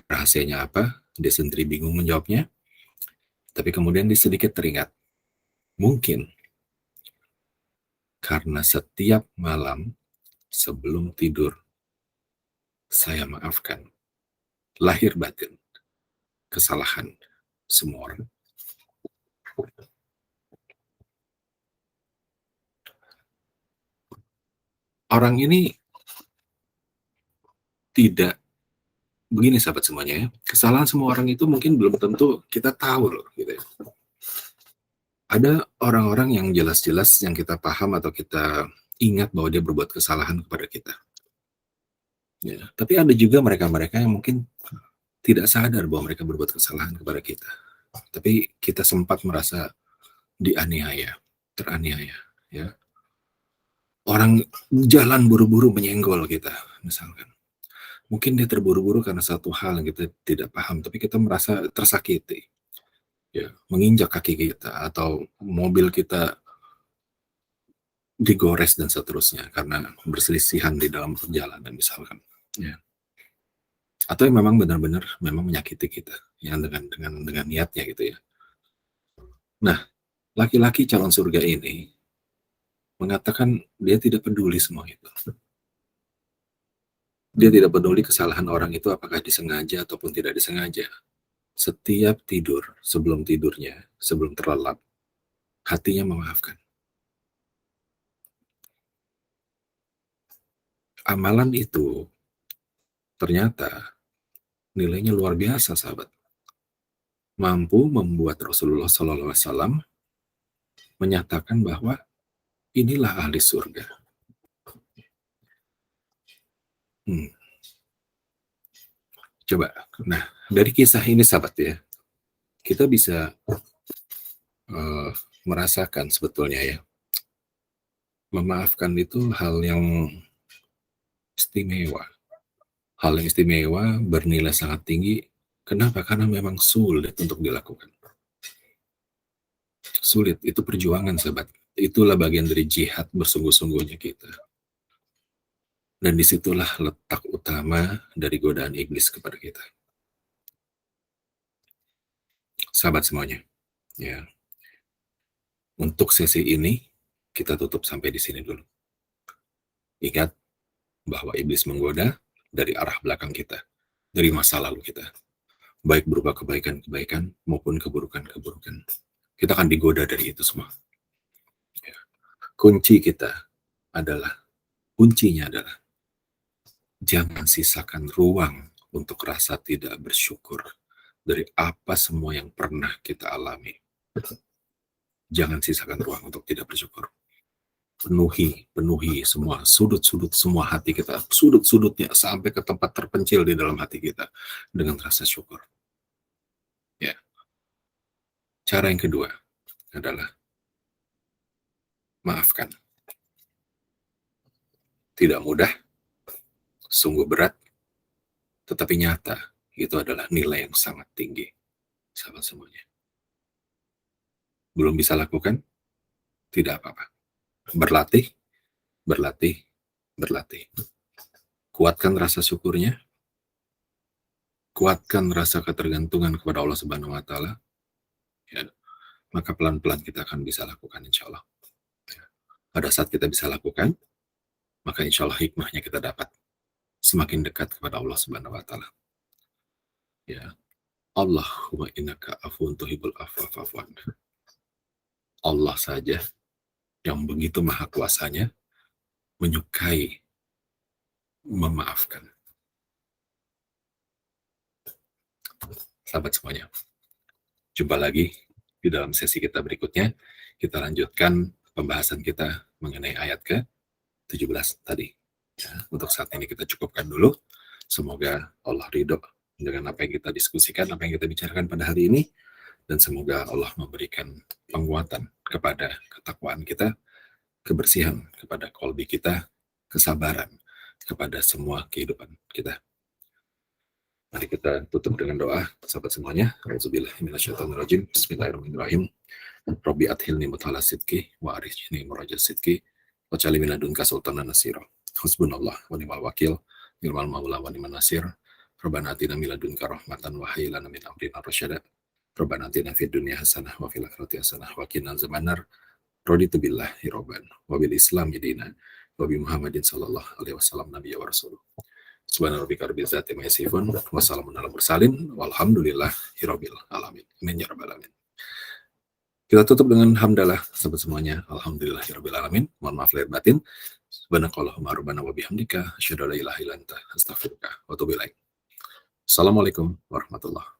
rahasianya apa, dia sendiri bingung menjawabnya, tapi kemudian dia sedikit teringat. Mungkin karena setiap malam sebelum tidur, saya maafkan lahir batin kesalahan semua orang. Orang ini tidak begini sahabat semuanya ya. Kesalahan semua orang itu mungkin belum tentu kita tahu loh gitu ya. Ada orang-orang yang jelas-jelas yang kita paham atau kita ingat bahwa dia berbuat kesalahan kepada kita. Ya, tapi ada juga mereka-mereka yang mungkin tidak sadar bahwa mereka berbuat kesalahan kepada kita. Tapi kita sempat merasa dianiaya, teraniaya, ya. Orang jalan buru-buru menyenggol kita, misalkan. Mungkin dia terburu-buru karena satu hal yang kita tidak paham, tapi kita merasa tersakiti. Ya, menginjak kaki kita atau mobil kita digores dan seterusnya karena berselisihan di dalam perjalanan misalkan. Ya. Atau yang memang benar-benar memang menyakiti kita, yang dengan niatnya gitu ya. Nah, laki-laki calon surga ini mengatakan dia tidak peduli semua itu. Dia tidak peduli kesalahan orang itu apakah disengaja ataupun tidak disengaja. Setiap tidur, sebelum tidurnya, sebelum terlelap, hatinya memaafkan. Amalan itu ternyata nilainya luar biasa, sahabat. Mampu membuat Rasulullah SAW menyatakan bahwa inilah ahli surga. Coba, nah dari kisah ini sahabat ya, kita bisa merasakan sebetulnya ya, memaafkan itu hal yang istimewa. Hal yang istimewa, bernilai sangat tinggi. Kenapa? Karena memang sulit untuk dilakukan. Sulit, itu perjuangan sahabat. Itulah bagian dari jihad bersungguh-sungguhnya kita. Dan disitulah letak utama dari godaan iblis kepada kita. Sahabat semuanya, ya. Untuk sesi ini, kita tutup sampai di sini dulu. Ingat bahwa iblis menggoda dari arah belakang kita, dari masa lalu kita. Baik berupa kebaikan-kebaikan maupun keburukan-keburukan. Kita akan digoda dari itu semua. Ya. Kuncinya adalah Jangan sisakan ruang untuk rasa tidak bersyukur dari apa semua yang pernah kita alami. Jangan sisakan ruang untuk tidak bersyukur. Penuhi semua sudut-sudut semua hati kita, sudut-sudutnya sampai ke tempat terpencil di dalam hati kita dengan rasa syukur. Ya. Cara yang kedua adalah maafkan. Tidak mudah, sungguh berat, tetapi nyata. Itu adalah nilai yang sangat tinggi. Sahabat semuanya. Belum bisa lakukan? Tidak apa-apa. Berlatih, berlatih, berlatih. Kuatkan rasa syukurnya, kuatkan rasa ketergantungan kepada Allah Subhanahu wa taala. Ya, maka pelan-pelan kita akan bisa lakukan insya Allah. Ya. Pada saat kita bisa lakukan, maka insya Allah hikmahnya kita dapat semakin dekat kepada Allah Subhanahu wa taala. Ya. Allahumma innaka afuwun tuhibbul afwa fa'fu anna. Allah saja yang begitu maha kuasanya menyukai memaafkan. Sahabat semuanya, jumpa lagi di dalam sesi kita berikutnya. Kita lanjutkan pembahasan kita mengenai ayat ke-17 tadi. Ya, untuk saat ini kita cukupkan dulu. Semoga Allah ridho dengan apa yang kita diskusikan, apa yang kita bicarakan pada hari ini. Dan semoga Allah memberikan penguatan kepada ketakwaan kita, kebersihan kepada kolbi kita, kesabaran kepada semua kehidupan kita. Mari kita tutup dengan doa, sahabat semuanya. Auzubillahiminasyaitonirrajim. Bismillahirrahmanirrahim. Rabbi adkhilni mudkhala sidqi wa arijni muraja sidqi wa ja'alni min ladunka sultanan nasira. Hasbunallah wa ni'mal wakil, ni'mal maula wa ni'man nasir. Rabbana atina min ladunka rahmatan wa hayyi lana min amrina rasyada. Rabbana atina fid dunya hasanah wa fil akhirati hasanah wa qina azabannar. Raditu billahi rabban wa bil islam dina wa bi Muhammadin sallallahu alaihi wasallam nabiyya wa rasuluh. Subhana rabbika rabbil izzati amma yasifun wa salamun alal mursalin walhamdulillahirabbil alamin. Amin ya rabbal alamin. Kita tutup dengan hamdalah sahabat semuanya. Alhamdulillahirabbil alamin. Mohon maaf lahir batin. Subhanakallahumma rabbana wa bihamdika asyhadu an la ilaha illa anta astaghfiruka wa atubu ilaik. Assalamualaikum warahmatullahi